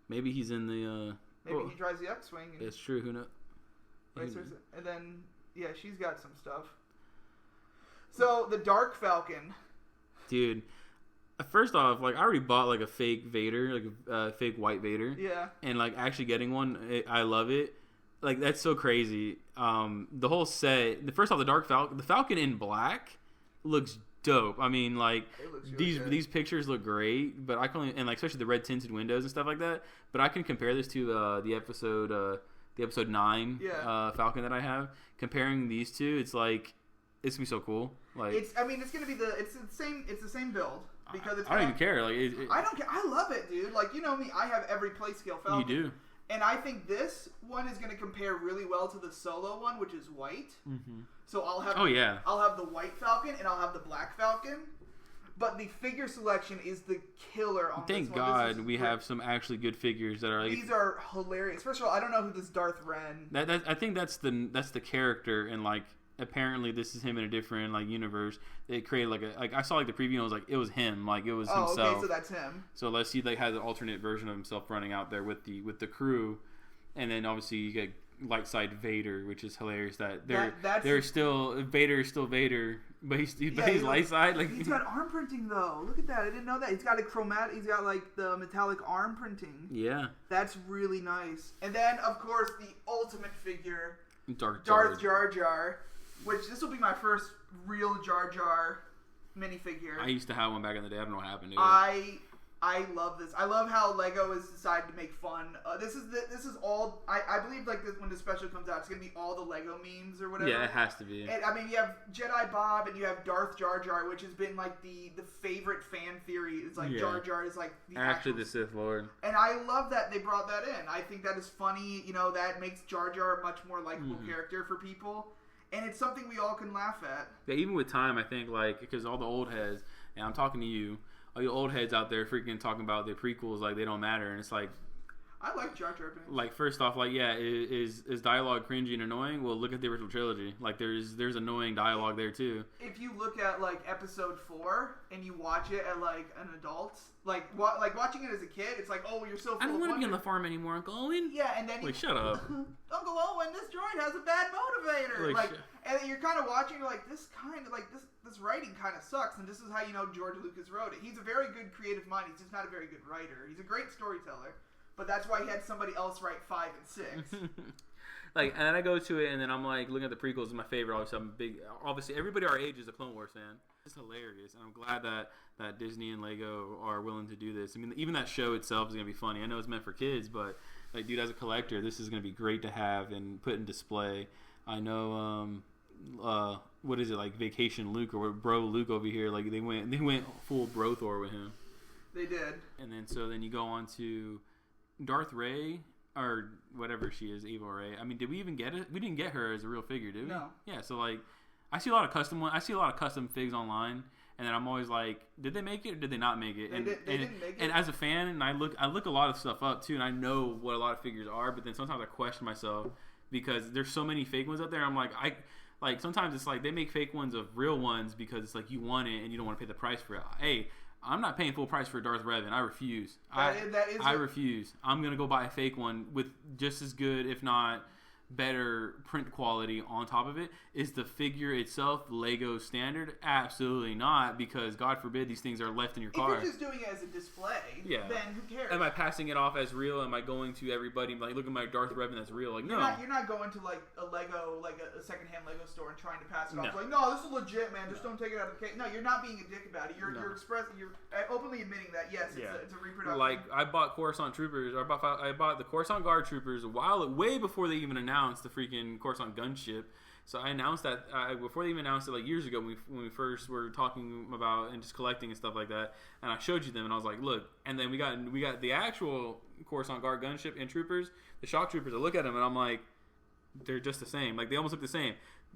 Maybe he's in the. Maybe he drives the X-wing. That's true. Who knows? And then she's got some stuff. So the Dark Falcon, dude. First off, like I already bought like a fake Vader, like a fake white Vader. Yeah. And like actually getting one, I love it. Like that's so crazy. The whole set. First off, the Falcon in black looks dope. I mean, like these pictures look great, but I can only, and like especially the red tinted windows and stuff like that. But I can compare this to the episode 9 Falcon that I have. Comparing these two, it's like it's gonna be so cool. Like it's gonna be the same build because I don't even care. Like I don't care. I love it, dude. Like you know me, I have every play scale Falcon. You do. And I think this one is going to compare really well to the Solo one, which is white. Mm-hmm. So I'll have I'll have the white Falcon and I'll have the black Falcon. But the figure selection is the killer on Thank this one. God we have some actually good figures that are like... These are hilarious. First of all, I don't know who this Darth Ren... I think that's the character, and like apparently this is him in a different like universe. They created like I saw like the preview and I was like it was him, like it was himself. Okay, so that's him. So let's see, like has an alternate version of himself running out there with the crew, and then obviously you get light side Vader, which is hilarious that they're still Vader is still Vader, but he's light side. Like he's got arm printing though. Look at that, I didn't know that. He's got a chromatic. He's got like the metallic arm printing. Yeah, that's really nice. And then of course the ultimate figure, Darth Jar Jar. Which this will be my first real Jar Jar minifigure. I used to have one back in the day. I don't know what happened to it. I love this. I love how Lego has decided to make fun. This is all. I believe like this, when the special comes out, it's gonna be all the Lego memes or whatever. Yeah, it has to be. And I mean, you have Jedi Bob and you have Darth Jar Jar, which has been like the favorite fan theory. It's like Jar Jar is like the Sith Lord. And I love that they brought that in. I think that is funny. You know, that makes Jar Jar a much more likable character for people. And it's something we all can laugh at. Yeah, even with time, I think, like, because all the old heads, and I'm talking to you, all you old heads out there freaking talking about the prequels like they don't matter, and it's like, I like Jar Jar Binks. Like, first off, like, yeah, is dialogue cringy and annoying? Well, look at the original trilogy. Like, there's annoying dialogue there too. If you look at like episode 4 and you watch it at like an adult, like watching it as a kid, it's like, oh, you're so full I don't want to be on the farm anymore, Uncle Owen. Yeah, and then like, shut up, Uncle Owen. This droid has a bad motivator. Like and then you're kind of watching, you're like, this writing kind of sucks, and this is how you know George Lucas wrote it. He's a very good creative mind. He's just not a very good writer. He's a great storyteller. But that's why he had somebody else write 5 and 6. Like, and then I go to it, and then I'm like, looking at the prequels is my favorite. Obviously, everybody our age is a Clone Wars fan. It's hilarious, and I'm glad that Disney and Lego are willing to do this. I mean, even that show itself is gonna be funny. I know it's meant for kids, but like, dude, as a collector, this is gonna be great to have and put in display. I know, what is it, like Vacation Luke or Bro Luke over here? Like, they went full Bro Thor with him. They did. And then you go on to Darth Ray, or whatever she is, Eva Ray. I mean, did we even get it? We didn't get her as a real figure, did we? No. Yeah, so like, I see a lot of custom figs online, and then I'm always like, did they make it or did they not make it? They didn't make it. And as a fan, and I look a lot of stuff up too, and I know what a lot of figures are, but then sometimes I question myself because there's so many fake ones out there. I'm like, sometimes it's like they make fake ones of real ones because it's like you want it and you don't want to pay the price for it. Hey, I'm not paying full price for Darth Revan. I refuse. I refuse. I'm going to go buy a fake one with just as good, if not better, print quality on top of it. Is the figure itself Lego standard? Absolutely not, because God forbid these things are left in your car. If you're just doing it as a display, then who cares? Am I passing it off as real? Am I going to everybody like, look at my Darth Revan that's real? Like, no. You're not going to like a Lego, like a secondhand Lego store and trying to pass it off. Like, no, this is legit, man. Just don't take it out of the case. No, you're not being a dick about it. You're openly admitting that yes, it's a reproduction. Like, I bought Coruscant Troopers. I bought the Coruscant Guard Troopers way before they even announced the freaking Coruscant gunship. So I announced that before they even announced it, like years ago when we first were talking about and just collecting and stuff like that. And I showed you them, and I was like, look. And then we got the actual Coruscant Guard gunship and troopers, the shock troopers. I look at them and I'm like, they're just the same. Like, they almost look the same.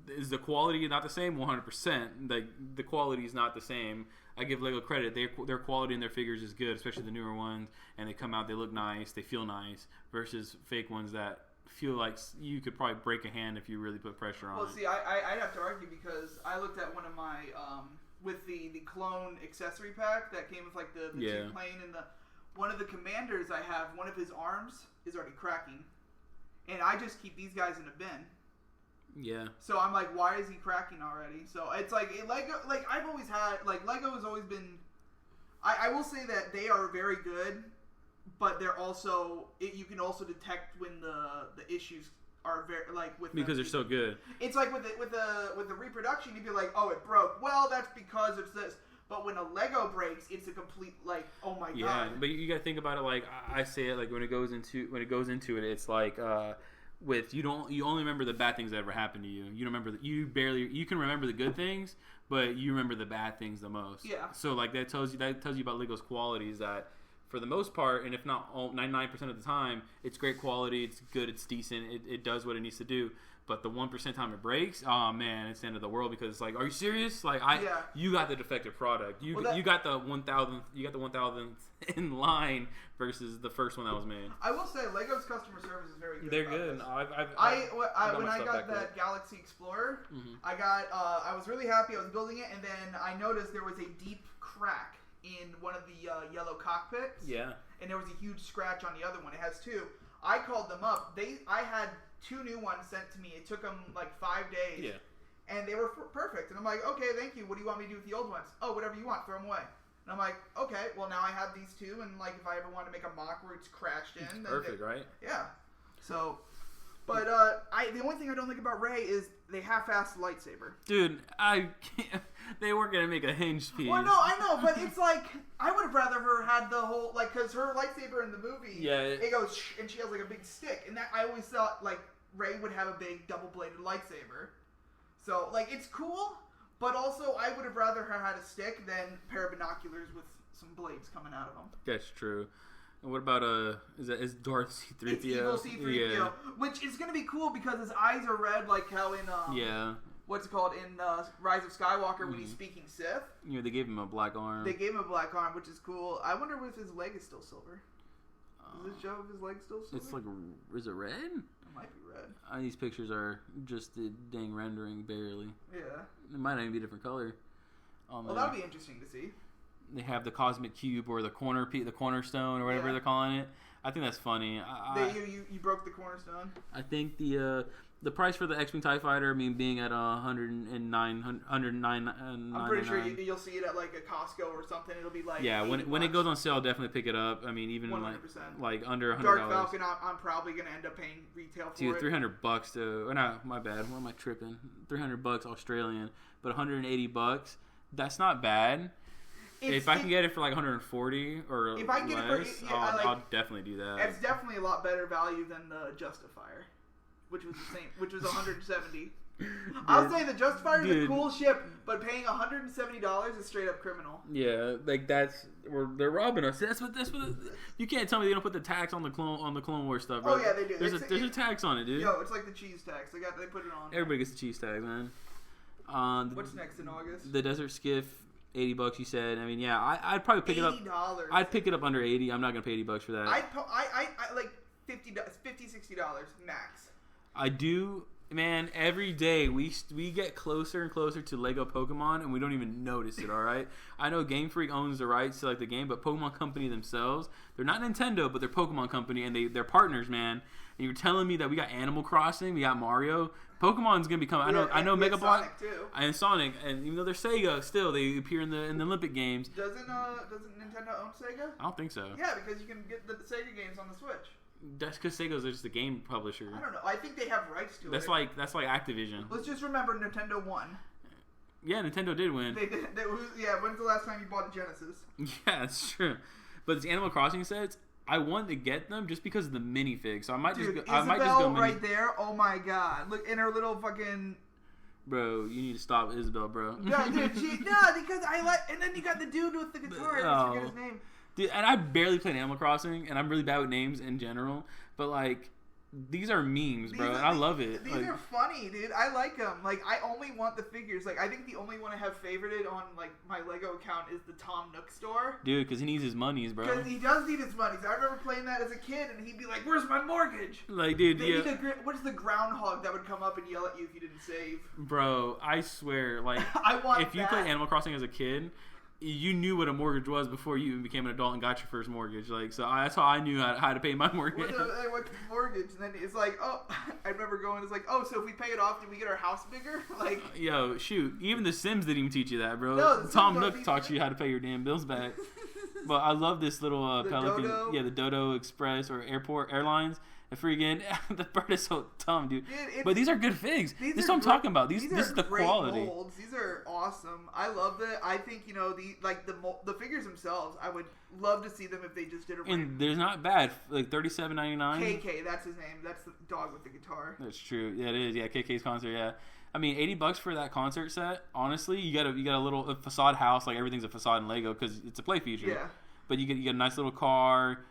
Is the quality not the same? 100%. Like, the quality is not the same. I give Lego credit. Their quality in their figures is good, especially the newer ones. And they come out, they look nice, they feel nice, versus fake ones that feel like you could probably break a hand if you really put pressure on it. Well, see, I'd have to argue because I looked at one of my with the clone accessory pack that came with like the two plane and one of the commanders I have, one of his arms is already cracking, and I just keep these guys in a bin. Yeah. So I'm like, why is he cracking already? So it's like Lego. Like, I've always had, like, Lego has always been. I will say that they are very good. But they're also, you can also detect when the issues are very, like, with because they're so good. It's like with the reproduction, you'd be like, oh, it broke. Well, that's because it's this. But when a Lego breaks, it's a complete, like, oh my god. Yeah, but you gotta think about it like I say it, like when it goes into it, it's like you only remember the bad things that ever happened to you. You don't remember you can remember the good things, but you remember the bad things the most. Yeah. So like that tells you about Lego's qualities that, for the most part, and if not 99% of the time, it's great quality, it's good, it's decent, it does what it needs to do. But the 1% time it breaks, oh man, it's the end of the world, because it's like, are you serious? Like, you got the defective product. You got the 1,000th in line versus the first one that was made. I will say, Lego's customer service is very good. They're good. When I got that Galaxy Explorer, I was really happy. I was building it, and then I noticed there was a deep crack in one of the yellow cockpits. Yeah. And there was a huge scratch on the other one. It has 2. I called them up. I had 2 new ones sent to me. It took them like 5 days. Yeah. And they were perfect. And I'm like, okay, thank you. What do you want me to do with the old ones? Oh, whatever you want. Throw them away. And I'm like, okay, well, now I have these 2. And like, if I ever want to make a mock where it's crashed in. It's perfect, right? Yeah. So, but the only thing I don't like about Rey is they half-assed the lightsaber. Dude, I can't. They weren't going to make a hinge piece. Well, no, I know, but it's like, I would have rather her had the whole, like, because her lightsaber in the movie, it goes, and she has, like, a big stick. And that, I always thought, like, Rey would have a big double-bladed lightsaber. So, like, it's cool, but also I would have rather her had a stick than a pair of binoculars with some blades coming out of them. That's true. And what about, is Darth C-3PO? It's evil C-3PO, which is going to be cool because his eyes are red, like how in, what's it called, in Rise of Skywalker when he's speaking Sith. Yeah, they gave him a black arm. They gave him a black arm, which is cool. I wonder if his leg is still silver. Does it show if his leg's still silver? It's like, is it red? It might be red. These pictures are just the dang rendering, barely. Yeah. It might not even be a different color. Well, that'll be interesting to see. They have the cosmic cube or the cornerstone or whatever they're calling it. I think that's funny. You broke the cornerstone. I think the price for the X-Wing TIE Fighter, being at $109. I'm pretty sure you'll see it at like a Costco or something. It'll be like when it goes on sale, I'll definitely pick it up. I mean, even 100%. like under $100. Dark Falcon, I'm probably gonna end up paying retail for it. $300 to. Or no, my bad. Where am I tripping? $300 Australian, but $180. That's not bad. If I can get it for like 140 or if I can get less, it for, I'll definitely do that. It's definitely a lot better value than the Justifier, which was the same, which was 170. I'll say the Justifier is a cool ship, but paying $170 is straight up criminal. Yeah, like they're robbing us. That's what you can't tell me they don't put the tax on the Clone Wars stuff, bro. Oh yeah, they do. There's a tax on it, dude. Yo, it's like the cheese tax. They put it on. Everybody gets the cheese tax, man. What's next in August? The Desert Skiff. $80, you said. I mean, yeah, I'd probably pick it up. $80. I'd pick it up under 80. I'm not gonna pay $80 for that. I like $50, $60 max. I do, man. Every day we get closer and closer to Lego Pokemon, and we don't even notice it. All right. I know Game Freak owns the rights to like the game, but Pokemon Company themselves, they're not Nintendo, but they're Pokemon Company, and they're partners, man. And you're telling me that we got Animal Crossing, we got Mario. Pokemon's gonna become. I know Mega Sonic too. And Sonic, and even though they're Sega, still they appear in the Olympic games. Doesn't Nintendo own Sega? I don't think so. Yeah, because you can get the Sega games on the Switch. That's because Sega's just a game publisher. I don't know. I think they have rights to it. That's like Activision. Let's just remember Nintendo won. Yeah, Nintendo did win. They did. When's the last time you bought a Genesis? Yeah, that's true. But these Animal Crossing sets, I wanted to get them just because of the minifig. So I might just go. Isabelle right there. Oh my god! Look in her little fucking. Bro, you need to stop Isabelle, bro. No, dude, because I like. And then you got the dude with the guitar. I forget his name. Dude, and I barely played Animal Crossing, and I'm really bad with names in general. But like, these are memes, bro, and I love it. These are funny, dude. I like them. Like, I only want the figures. Like, I think the only one I have favorited on like my Lego account is the Tom Nook store. Dude, because he needs his monies, bro. Because he does need his monies. I remember playing that as a kid, and he'd be like, "Where's my mortgage?" Like, dude, what's the groundhog that would come up and yell at you if you didn't save? Bro, I swear, like, if you played Animal Crossing as a kid, you knew what a mortgage was before you even became an adult and got your first mortgage. Like, so that's how I knew how to pay my mortgage. What's the mortgage? And then it's like, oh, I remember going, it's like, oh, so if we pay it off, do we get our house bigger? Like, yo, shoot, even The Sims didn't even teach you that, bro. No, Tom Nook taught you how to pay your damn bills back. But I love this little Pelican. Dodo. Yeah, the Dodo Express or Airlines. And freaking, the bird is so dumb, dude. But these are good figs. This is what I'm talking about. This is the quality. Molds. These are awesome. I love it. I think the figures themselves. I would love to see them if they just did a. And there's not bad. Like $37.99. KK, that's his name. That's the dog with the guitar. That's true. Yeah, it is. Yeah, KK's concert. Yeah. I mean, $80 for that concert set. Honestly, you got a little facade house. Like everything's a facade in Lego because it's a play feature. Yeah. But you get a nice little car.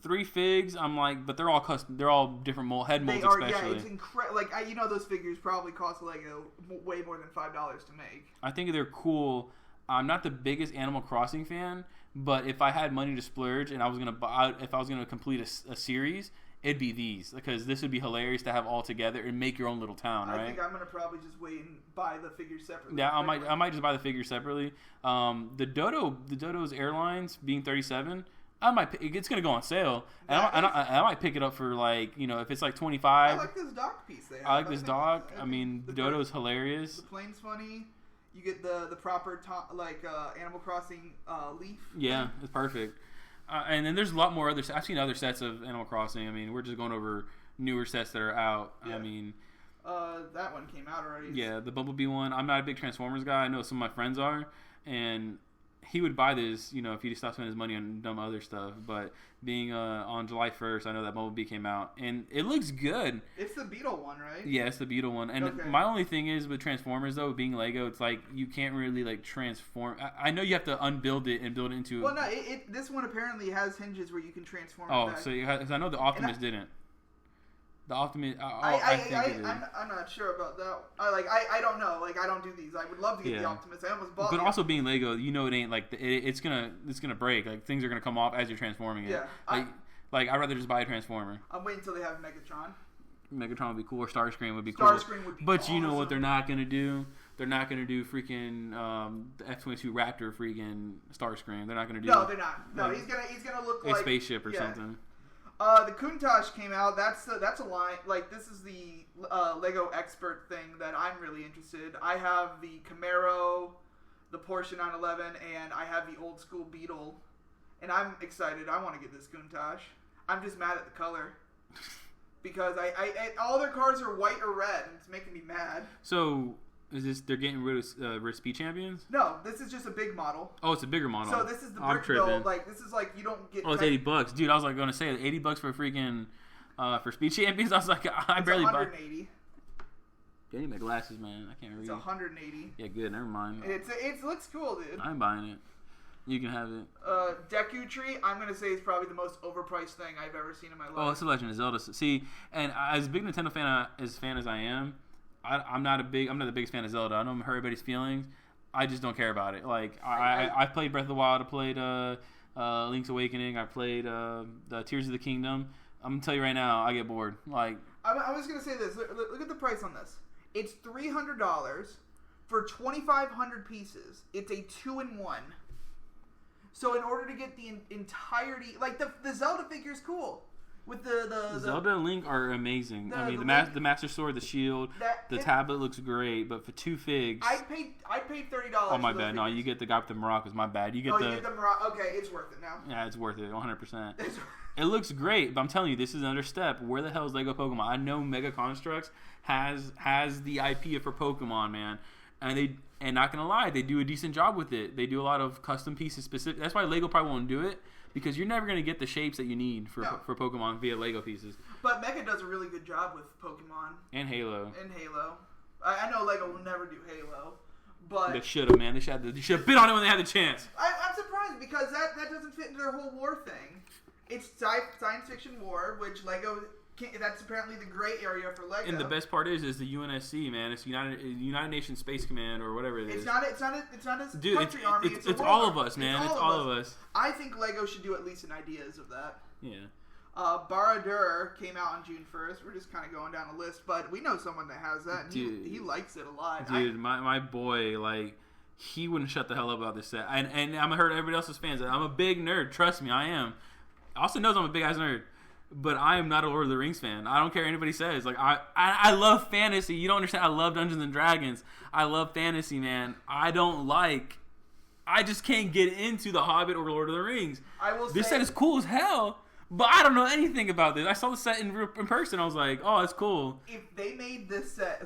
3 figs, I'm like, but they're all custom. They're all different head molds, especially. Yeah, it's incredible. Like, those figures probably cost Lego way more than $5 to make. I think they're cool. I'm not the biggest Animal Crossing fan, but if I had money to splurge and I was gonna complete a series, it'd be these because this would be hilarious to have all together and make your own little town, right? I think I'm gonna probably just wait and buy the figures separately. Yeah, I might just buy the figures separately. The Dodo's Airlines being 37. It's gonna go on sale, and I might pick it up for like if it's like 25. I like this dock piece they have. I like this dock. I mean, the Dodo is hilarious. The plane's funny. You get the proper Animal Crossing leaf. Yeah, it's perfect. And then there's a lot more I've seen other sets of Animal Crossing. I mean, we're just going over newer sets that are out. Yeah. I mean, that one came out already. Yeah, the Bumblebee one. I'm not a big Transformers guy. I know some of my friends are, and he would buy this, if he just stopped spending his money on dumb other stuff. But being on July 1st, I know that Bumblebee came out, and it looks good. It's the Beetle one, right? Yeah, it's the Beetle one. And my only thing is with Transformers, though, being Lego, it's like you can't really like transform. I know you have to unbuild it and build it into. Well, no, this one apparently has hinges where you can transform. Oh, so because I know the Optimus didn't. The Optimus. I'm not sure about that. I don't know. Like, I don't do these. I would love to get the Optimus. I almost bought. But also being Lego, it ain't like it's gonna break. Like things are gonna come off as you're transforming it. Yeah. Like Like, I'd rather just buy a Transformer. I'm waiting until they have Megatron. Megatron would be cool, or Starscream would be cool. Starscream would be But awesome. you know what they're not going to do? They're not going to do freaking the F-22 Raptor freaking Starscream. They're not going to do No, they're not. No, like, he's gonna look a like spaceship or something. The Countach came out. That's a line. Like, this is the Lego expert thing that I'm really interested. I have the Camaro, the Porsche 911, and I have the old school Beetle. And I'm excited. I want to get this Countach. I'm just mad at the color. Because I all their cars are white or red, and it's making me mad. So, is this they're getting rid of Speed Champions? No, this is just a big model. Oh, it's a bigger model. So this is the I'm brick tripping. build. Like, this is like you don't get. Oh, it's $80, dude. I was like going to say $80 for freaking for Speed Champions. I was like, I barely buy. 180. Yeah, I need my glasses, man. I can't read. It's 180. Yeah, good. Never mind. It looks cool, dude. I'm buying it. You can have it. Deku Tree, I'm gonna say is probably the most overpriced thing I've ever seen in my life. Oh, it's a Legend of Zelda. See, and as big a Nintendo fan as I am, I'm not the biggest fan of Zelda. I don't hurt everybody's feelings. I just don't care about it. Like I've played Breath of the Wild. I played Link's Awakening. I played the Tears of the Kingdom. I'm gonna tell you right now, I get bored. Like I was gonna say this. Look at the price on this. It's $300 for 2,500 pieces. It's a 2-in-1. So in order to get the entirety, like the Zelda figure is cool. With the Zelda and Link are amazing. I mean, the Master Sword, the shield, the tablet looks great, but for 2 figs, I paid $30. Oh my bad, no, you get the guy with the maracas. My bad, you get the Maraca. Okay, it's worth it now. Yeah, it's worth it, 100%. It looks great, but I'm telling you, this is another step. Where the hell is Lego Pokemon? I know Mega Constructs has the IP for Pokemon, man, and not gonna lie, they do a decent job with it. They do a lot of custom pieces specific. That's why Lego probably won't do it, because you're never gonna get the shapes that you need for Pokemon via Lego pieces. But Mega does a really good job with Pokemon and Halo. I know Lego will never do Halo, but they should have, man. They should have bid on it when they had the chance. I'm surprised because that doesn't fit into their whole war thing. It's science fiction war, which Lego. That's apparently the gray area for Lego. And the best part is the UNSC, man. It's United Nations Space Command or whatever it is. It's not a country army. It's all of us, man. It's all of us. I think Lego should do at least an ideas of that. Yeah. Baradur came out on June 1st. We're just kind of going down a list, but we know someone that has that, and he likes it a lot. Dude, my boy, like, he wouldn't shut the hell up about this set. And I'm going to hurt everybody else's fans. I'm a big nerd. Trust me, I am. Austin knows I'm a big-ass nerd. But I am not a Lord of the Rings fan. I don't care what anybody says. Like I love fantasy. You don't understand. I love Dungeons and Dragons. I love fantasy, man. I just can't get into The Hobbit or Lord of the Rings. This set is cool as hell, but I don't know anything about this. I saw the set in person. I was like, oh, it's cool. If they made this set,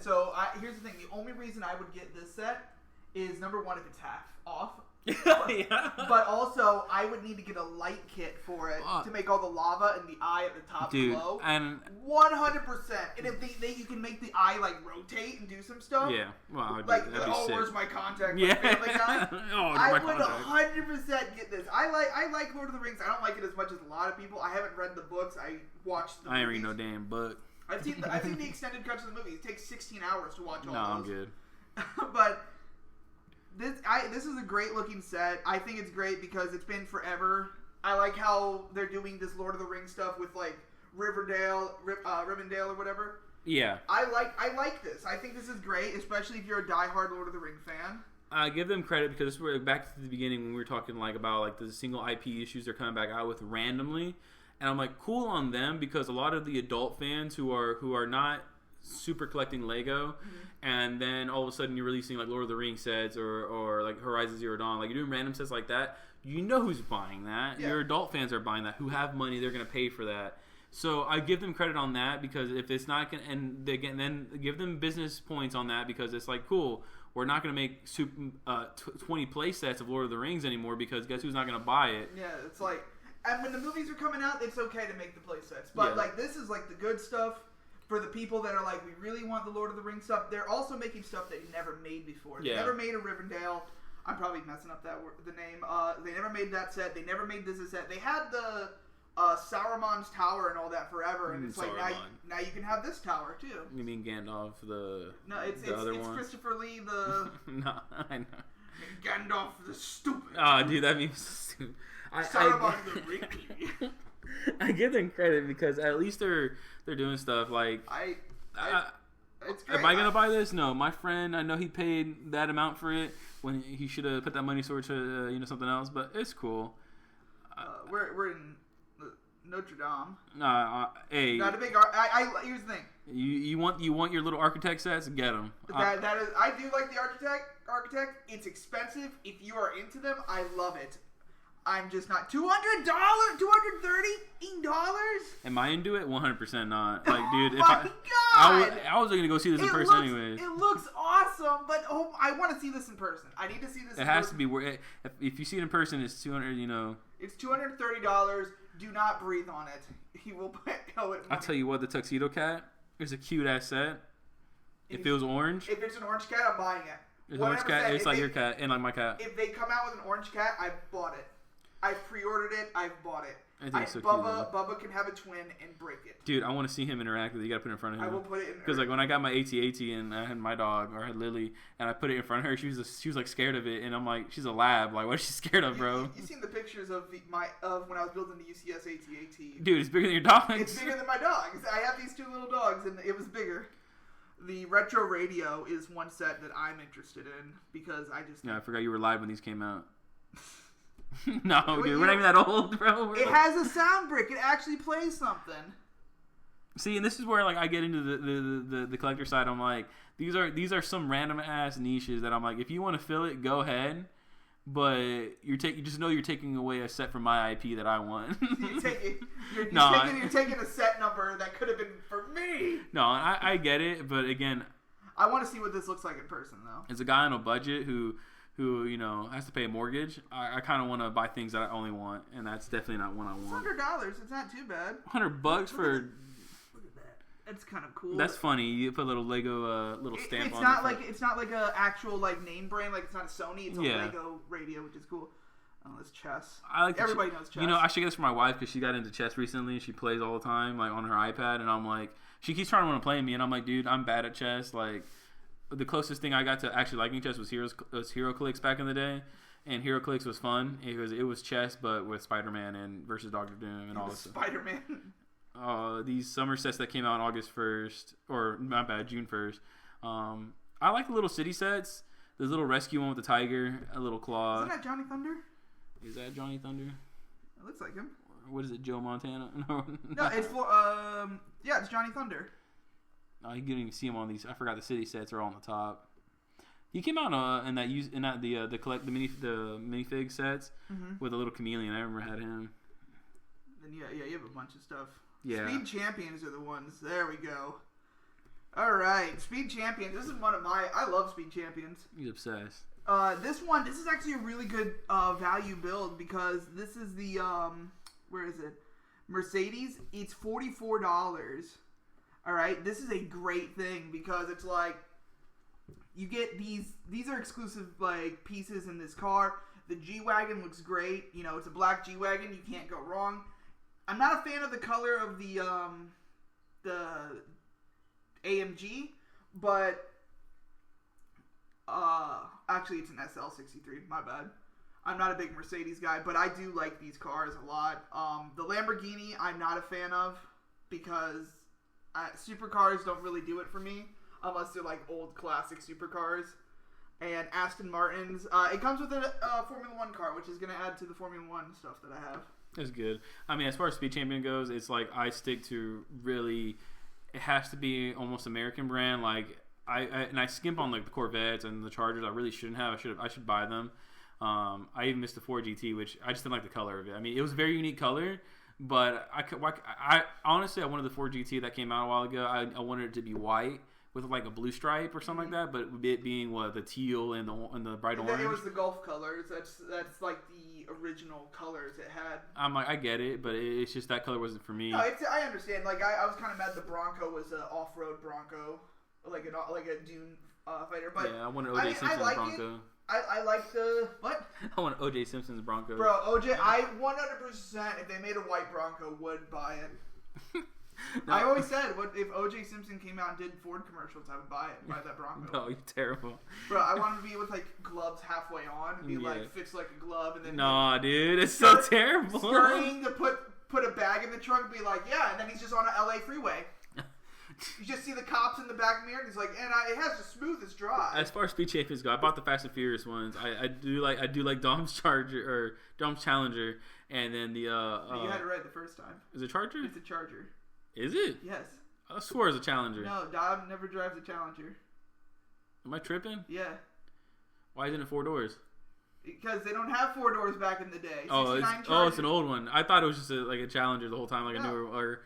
here's the thing. The only reason I would get this set is, number one, if it's half off. But also, I would need to get a light kit for it to make all the lava and the eye at the top glow. And 100%. And if you can make the eye like rotate and do some stuff. Yeah, well, that'd be sick. Where's my contact? Yeah, I would 100% get this. I like Lord of the Rings. I don't like it as much as a lot of people. I haven't read the books. I watched the movies. I ain't read no damn book. I've seen the extended cuts of the movie. It takes 16 hours to watch all those. No, I'm good. But this is a great looking set. I think it's great because it's been forever. I like how they're doing this Lord of the Rings stuff with like Rivendell or whatever. Yeah. I like this. I think this is great, especially if you're a diehard Lord of the Ring fan. I give them credit because we're back to the beginning when we were talking like about like the single IP issues they're coming back out with randomly, and I'm like cool on them because a lot of the adult fans who are not super collecting Lego, and then all of a sudden you're releasing like Lord of the Rings sets or like Horizon Zero Dawn, like you're doing random sets like that. You know who's buying that. Yeah. Your adult fans are buying that. Who have money, they're gonna pay for that. So I give them credit on that because if it's not gonna, and they then give them business points on that because it's like cool. We're not gonna make 20 play sets of Lord of the Rings anymore because guess who's not gonna buy it? Yeah, it's like, and when the movies are coming out, it's okay to make the play sets, but like this is like the good stuff. For the people that are like, we really want the Lord of the Rings stuff, they're also making stuff they never made before. They never made a Rivendell. I'm probably messing up the name. They never made that set. They never made this set. They had the Sauron's tower and all that forever, and it's like now you can have this tower too. You mean Gandalf No, it's Christopher Lee No, I know. Gandalf the stupid. Oh, dude, that means stupid. Sauron the wrinkly. I give them credit because at least they're doing stuff like. It's great. Am I gonna buy this? No, my friend. I know he paid that amount for it when he should have put that money towards something else. But it's cool. We're in Notre Dame. Hey. Not a big. Here's the thing. You want your little architect sets? Get them. That is. I do like the architect. It's expensive. If you are into them, I love it. I'm just not $200, $230. Am I into it? 100% not. Like, dude, God! I was gonna go see this in person anyways. It looks awesome, but I want to see this in person. I need to see this. It has to be worth. If you see it in person, it's 200. It's $230. Do not breathe on it. He will put. I'll tell you what, the Tuxedo Cat is a cute ass set. If it was orange. If it's an orange cat, I'm buying it. It's an orange cat. It's like your cat and like my cat. If they come out with an orange cat, I bought it. I pre-ordered it. I've bought it. I think it's so Bubba can have a twin and break it. Dude, I want to see him interact with it. You got to put it in front of him. I will put it in. Because like when I got my AT-AT and I had my dog, or I had Lily, and I put it in front of her, she was like scared of it, and I'm like, she's a lab. Like, what is she scared of, bro? You seen the pictures of when I was building the UCS AT-AT? Dude, it's bigger than your dogs. It's bigger than my dogs. I have these two little dogs, and it was bigger. The retro radio is one set that I'm interested in because I just. Yeah, I forgot you were live when these came out. No, dude, we're not even that old, bro. It has a sound brick. It actually plays something. See, and this is where like I get into the collector side. I'm like, these are some random ass niches that I'm like, if you want to fill it, go ahead. But you just know you're taking away a set from my IP that I want. You're taking a set number that could have been for me. No, I get it, but again, I want to see what this looks like in person, though. As a guy on a budget who has to pay a mortgage, I kind of want to buy things that I only want, and that's definitely not one I want. It's $100. It's not too bad. $100 for. Look at that. It's kind of cool. That's funny. You put a little Lego little stamp it's on it. It's not like a actual like name brand. Like it's not a Sony. It's a Lego radio, which is cool. Oh, it's chess. Everybody knows chess. I should get this for my wife because she got into chess recently and she plays all the time, like on her iPad. And I'm like, she keeps trying to want to play me, and I'm like, dude, I'm bad at chess. Like. The closest thing I got to actually liking chess was HeroClix back in the day, and HeroClix was fun. It was chess, but with Spider-Man and versus Doctor Doom and all this stuff. Spider-Man. These summer sets that came out on August 1st, or not bad, June 1st. I like the little city sets. There's a little rescue one with the tiger, a little claw. Isn't that Johnny Thunder? Is that Johnny Thunder? It looks like him. What is it, Joe Montana? No, it's it's Johnny Thunder. You didn't even see him on these. I forgot the city sets are all on the top. He came out the minifig sets with a little chameleon. I remember had him. Then you have a bunch of stuff. Yeah. Speed Champions are the ones. There we go. All right, Speed Champions. This is one of I love Speed Champions. He's obsessed. This is actually a really good value build because this is the where is it? Mercedes. It's $44. All right, this is a great thing because it's like you get these are exclusive like pieces in this car. The G-Wagon looks great. It's a black G-Wagon. You can't go wrong. I'm not a fan of the color of the AMG, but actually it's an SL63. My bad. I'm not a big Mercedes guy, but I do like these cars a lot. The Lamborghini I'm not a fan of because supercars don't really do it for me unless they're like old classic supercars. And Aston Martins, it comes with a Formula 1 car, which is going to add to the Formula 1 stuff that I have. That's good. I mean, as far as Speed Champion goes, it's like I stick to really, it has to be almost American brand. Like I skimp on like the Corvettes and the Chargers. I really shouldn't have. I should buy them. I even missed the Ford GT, which I just didn't like the color of it. I mean, it was a very unique color. But I honestly, I wanted the Ford GT that came out a while ago. I wanted it to be white with like a blue stripe or something like that. But it being the teal and the bright orange. It was the Gulf colors. That's like the original colors it had. I'm like, I get it, but it's just that color wasn't for me. No, I understand. Like I was kind of mad the Bronco was an off-road Bronco, like a dune fighter. But yeah, I wanted O.J. Simpson's Bronco. I like the what? I want O.J. Simpson's Bronco. Bro, OJ, I 100% if they made a white Bronco would buy it. No. I always said, what if O.J. Simpson came out and did Ford commercials, I would buy that Bronco. No, you're terrible. Bro, I want to be with like gloves halfway on, and be like fits like a glove, and then no, dude, it's so terrible. Scurrying to put put a bag in the trunk and be like, yeah, and then he's just on an LA freeway. You just see the cops in the back mirror, and he's like, it has the smoothest drive. As far as Speed Champions go, I bought the Fast and Furious ones. I do like Dom's Challenger, and then the you had it right the first time. Is it Charger? It's a Charger. Is it? Yes. I swore it was a Challenger. No, Dom never drives a Challenger. Am I tripping? Yeah. Why isn't it 4 doors? Because they don't have 4 doors back in the day. It's an old one. I thought it was just a Challenger the whole time, like a newer or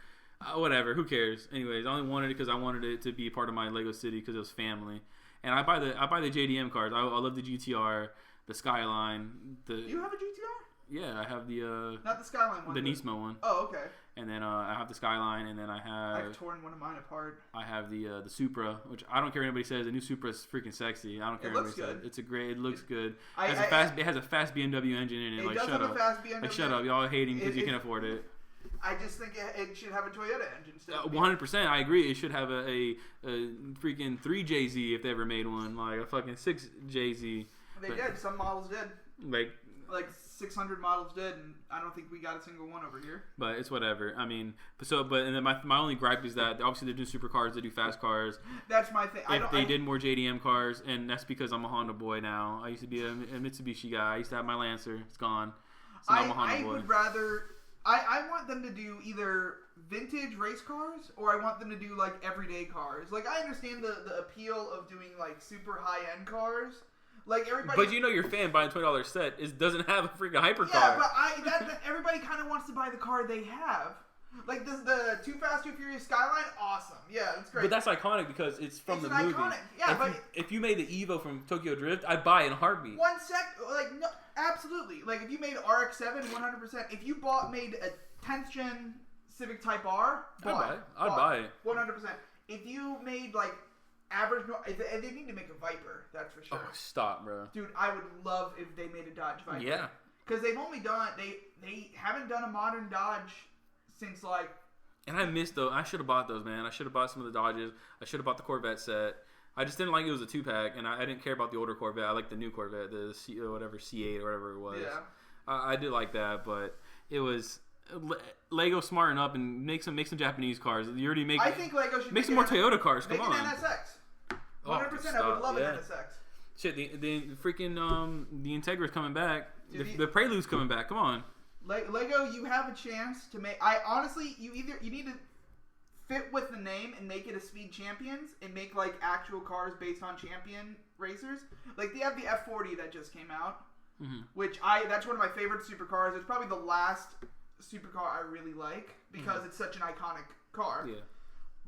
whatever. Who cares? Anyways, I only wanted it because I wanted it to be part of my Lego City because it was family. And I buy the JDM cars. I love the GTR, the Skyline. You have a GTR? Yeah, I have the not the Skyline one. The Nismo one. Oh, okay. And then I have the Skyline, and then I've torn one of mine apart. I have the Supra, which I don't care what anybody says. The new Supra is freaking sexy. I don't care what anybody says. It's a great. It looks good. It has a fast BMW engine in it. Like shut up. Like shut up. Y'all hating because you can't afford it. I just think it should have a Toyota engine still. 100%. I agree. It should have a freaking 3JZ if they ever made one, like a fucking 6JZ. They did. Some models did. Like 600 models did, and I don't think we got a single one over here. But it's whatever. I mean, and then my only gripe is that obviously they do supercars, they do fast cars. That's my thing. If they did more JDM cars, and that's because I'm a Honda boy now. I used to be a Mitsubishi guy. I used to have my Lancer. It's gone. So now I'm a Honda boy. I would rather. I want them to do either vintage race cars or I want them to do like everyday cars. Like I understand the appeal of doing like super high end cars. Like everybody, but your fan buying $20 set doesn't have a freaking hypercar. Yeah, but everybody kind of wants to buy the car they have. Like the Too Fast, Too Furious Skyline, awesome. Yeah, that's great. But that's iconic because it's from the movie. Iconic. Yeah, if you made the Evo from Tokyo Drift, I'd buy it in a heartbeat. No, absolutely. Like if you made RX-7, 100%. If you made a 10th gen Civic Type R, I'd buy it. 100%. If you made like average, they need to make a Viper. That's for sure. Oh, stop, bro. Dude, I would love if they made a Dodge Viper. Yeah. Because they've only done they haven't done a modern Dodge since like. And I missed those. I should have bought those, man. I should have bought some of the Dodges. I should have bought the Corvette set. I just didn't like it was a 2-pack, and I didn't care about the older Corvette. I liked the new Corvette, the C8 or whatever it was. Yeah. I did like that, but it was Lego smarten up and make some Japanese cars. You already make. I think Lego should make some more Toyota cars. Come on. Make an NSX. 100%. I would love an NSX. Shit, the freaking the Integra's coming back. Dude, the Prelude's coming back. Come on. Lego, you have a chance to make. I honestly, you need to fit with the name and make it a Speed Champions and make like actual cars based on champion racers. Like they have the F40 that just came out, which that's one of my favorite supercars. It's probably the last supercar I really like because it's such an iconic car. Yeah.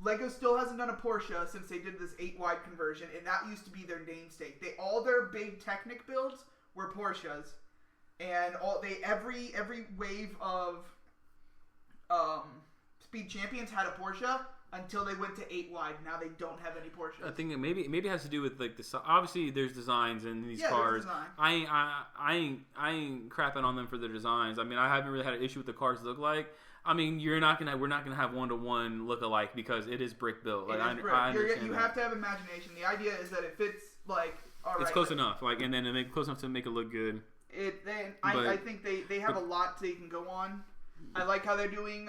Lego still hasn't done a Porsche since they did this 8-wide conversion, and that used to be their namesake. All their big Technic builds were Porsches, and every wave of Speed Champions had a Porsche until they went to 8-wide. Now they don't have any Porsches. I think maybe it has to do with like the obviously there's designs in these cars. I ain't crapping on them for their designs. I mean, I haven't really had an issue with the cars look like. I mean, we're not gonna have 1-to-1 look alike because it is brick built. Like I understand you have to have imagination. The idea is that it fits like it's close enough. Like and then it make close enough to make it look good. I think they have a lot they can go on. I like how they're doing.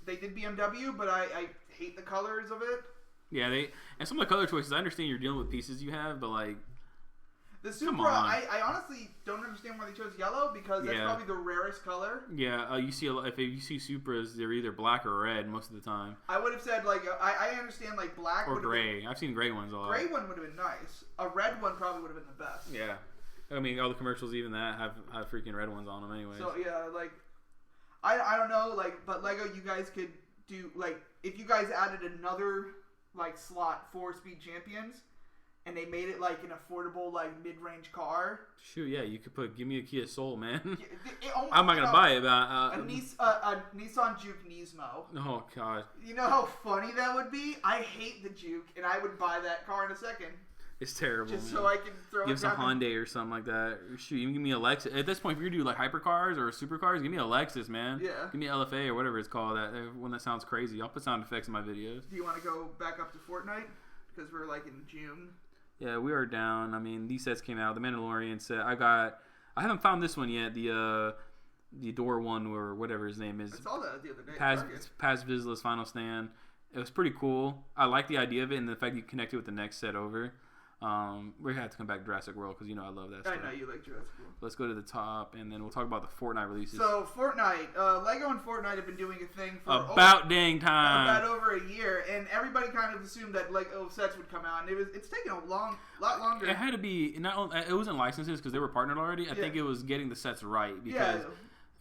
They did BMW, but I hate the colors of it. Yeah, and some of the color choices. I understand you're dealing with pieces you have, but like. The Supra, I honestly don't understand why they chose yellow because that's probably the rarest color. Yeah, you see if you see Supras, they're either black or red most of the time. I would have said like I understand like black or gray. I've seen gray ones a lot. Gray one would have been nice. A red one probably would have been the best. Yeah, I mean all the commercials even that have freaking red ones on them anyway. So yeah, like I don't know like but Lego you guys could do like if you guys added another like slot for Speed Champions. And they made it like an affordable, like mid-range car. Shoot, yeah, you could give me a Kia Soul, man. I'm not gonna buy it, but a Nissan Juke Nismo. Oh god. You know how funny that would be? I hate the Juke, and I would buy that car in a second. It's terrible. Just so I can throw. Give us a Hyundai or something like that. Shoot, you can give me a Lexus. At this point, if you're gonna do like hypercars or supercars, give me a Lexus, man. Yeah. Give me LFA or whatever it's called. That one that sounds crazy. I'll put sound effects in my videos. Do you want to go back up to Fortnite? Because we're like in June. Yeah, we are down. I mean, these sets came out. The Mandalorian set. I haven't found this one yet. The the door one or whatever his name is. I saw that the other day. Paz Vizsla's Final Stand. It was pretty cool. I like the idea of it and the fact you connect it with the next set over. We're gonna have to come back to Jurassic World because I love that stuff. I know you like Jurassic World. Let's go to the top and then we'll talk about the Fortnite releases. So Fortnite, Lego and Fortnite have been doing a thing for dang time. About over a year, and everybody kind of assumed that Lego sets would come out, and it's taken a lot longer. It had to be it wasn't licenses because they were partnered already. I think it was getting the sets right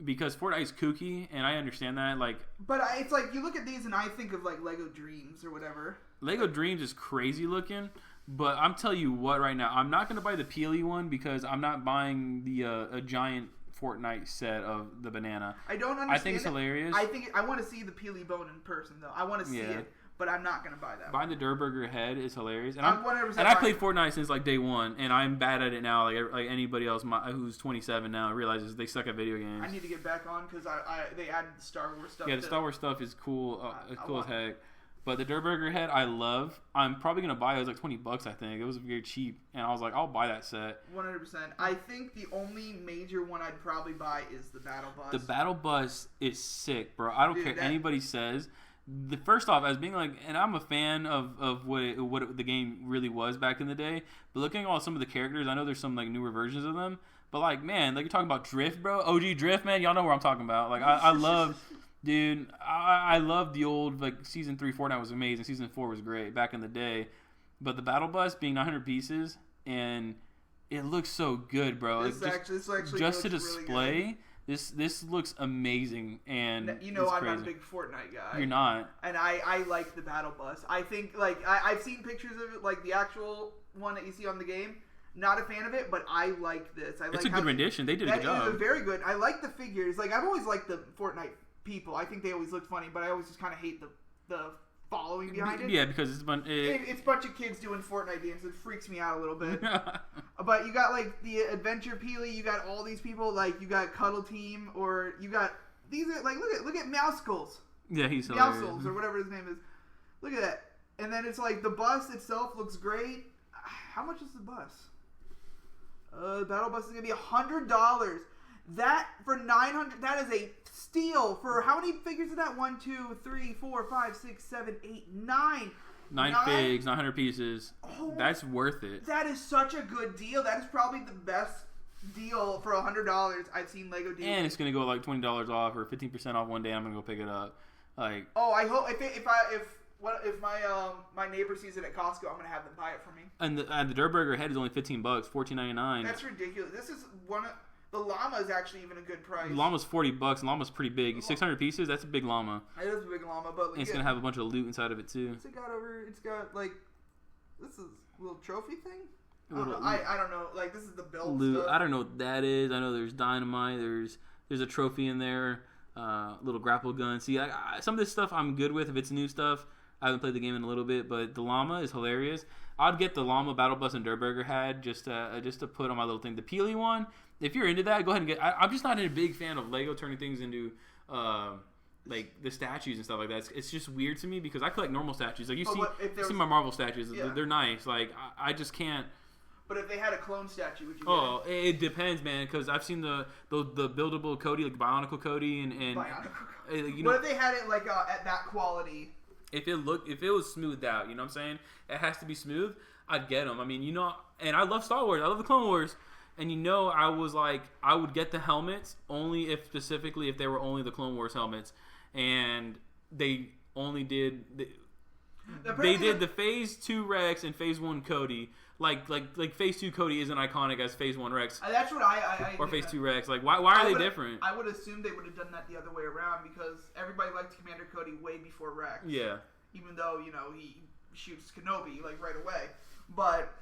because Fortnite's kooky, and I understand that. But it's like you look at these, and I think of Lego Dreams or whatever. Lego Dreams is crazy looking. But I'm telling you what, right now, I'm not going to buy the Peely one because I'm not buying the a giant Fortnite set of the banana. I don't understand. I think it's hilarious. I want to see the Peely bone in person, though. I want to see it, but I'm not going to buy that. Buying the Durr Burger head is hilarious. And I played Fortnite since day one, and I'm bad at it now. Like anybody else who's 27 now realizes they suck at video games. I need to get back on because they added the Star Wars stuff. Yeah, the Star Wars stuff is cool. Cool as heck. But the Durr Burger head, I love. I'm probably going to buy it. It was $20, I think. It was very cheap. And I was like, I'll buy that set. 100%. I think the only major one I'd probably buy is the Battle Bus. The Battle Bus is sick, bro. I don't care anybody says. First off, as being and I'm a fan of what the game really was back in the day. But looking at some of the characters, I know there's some newer versions of them. But man, you're talking about Drift, bro. OG Drift, man. Y'all know what I'm talking about. I love... Dude, I love the old, Season 3 Fortnite was amazing. Season 4 was great back in the day. But the Battle Bus being 900 pieces, and it looks so good, bro. This actually just to display, really this looks amazing, and I'm not a big Fortnite guy. You're not. And I like the Battle Bus. I think, I've seen pictures of it, the actual one that you see on the game. Not a fan of it, but I like this. It's a good rendition. They did a good job. It was very good. I like the figures. I've always liked the Fortnite people. I think they always look funny, but I always just kind of hate the following behind it. Yeah, because it's a bunch of kids doing Fortnite dances. It freaks me out a little bit. But you got the Adventure Peely. You got all these people. You got Cuddle Team, or you got these are look at Mousecles. Yeah, he's hilarious. Mousecles or whatever his name is. Look at that. And then it's the bus itself looks great. How much is the bus? The Battle Bus is gonna be $100. That for $900. That is a steal. For how many figures is that? 1, 2, 3, 4, 5, 6, 7, 8, 9. 9 figs, 900 pieces. Oh, that's worth it. That is such a good deal. That is probably the best deal for $100 I've seen Lego do. And it's gonna go $20 off or 15% off one day. I'm gonna go pick it up. I hope if my neighbor sees it at Costco, I'm gonna have them buy it for me. And the Durr Burger head is only $15, $14.99. That's ridiculous. This is the llama is actually even a good price. The llama's $40. The llama's pretty big. 600 pieces. That's a big llama. It is a big llama, but and it's gonna have a bunch of loot inside of it too. What's it got over? It's got this is a little trophy thing. I don't know. This is the build loot. Stuff. I don't know what that is. I know there's dynamite. There's a trophy in there. Little grapple gun. See, some of this stuff I'm good with if it's new stuff. I haven't played the game in a little bit, but the llama is hilarious. I'd get the llama Battle Bus and Durr Burger head just to put on my little thing. The Peely one, if you're into that, go ahead and get. I'm just not a big fan of Lego turning things into the statues and stuff like that. It's just weird to me because I collect normal statues. You see my Marvel statues. Yeah. They're nice. I just can't. But if they had a clone statue, would you? Oh, it depends, man. Because I've seen the buildable Cody, Bionicle Cody, and Bionicle. What if they had it at that quality? If it was smoothed out, you know what I'm saying? It has to be smooth. I'd get them. I mean, and I love Star Wars. I love the Clone Wars. And I was I would get the helmets only if they were only the Clone Wars helmets. And they only did they did the Phase 2 Rex and Phase 1 Cody. Like Phase 2 Cody isn't iconic as Phase 1 Rex. That's what I or Phase 2 Rex. Why are they different? I would assume they would have done that the other way around because everybody liked Commander Cody way before Rex. Yeah. Even though, he shoots Kenobi right away. But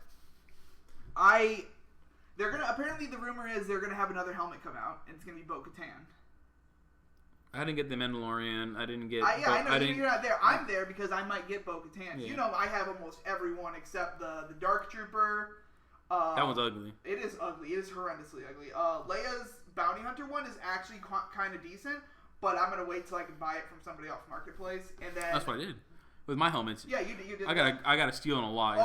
apparently the rumor is they're gonna have another helmet come out and it's gonna be Bo-Katan. I didn't get the Mandalorian. I didn't get. I know you're not there. I'm there because I might get Bo-Katan. Yeah. I have almost everyone except the Dark Trooper. That one's ugly. It is ugly. It is horrendously ugly. Leia's Bounty Hunter one is actually kind of decent, but I'm gonna wait till I can buy it from somebody off Marketplace, and then that's what I did with my helmets. Yeah, you did. I got a steal on a lot.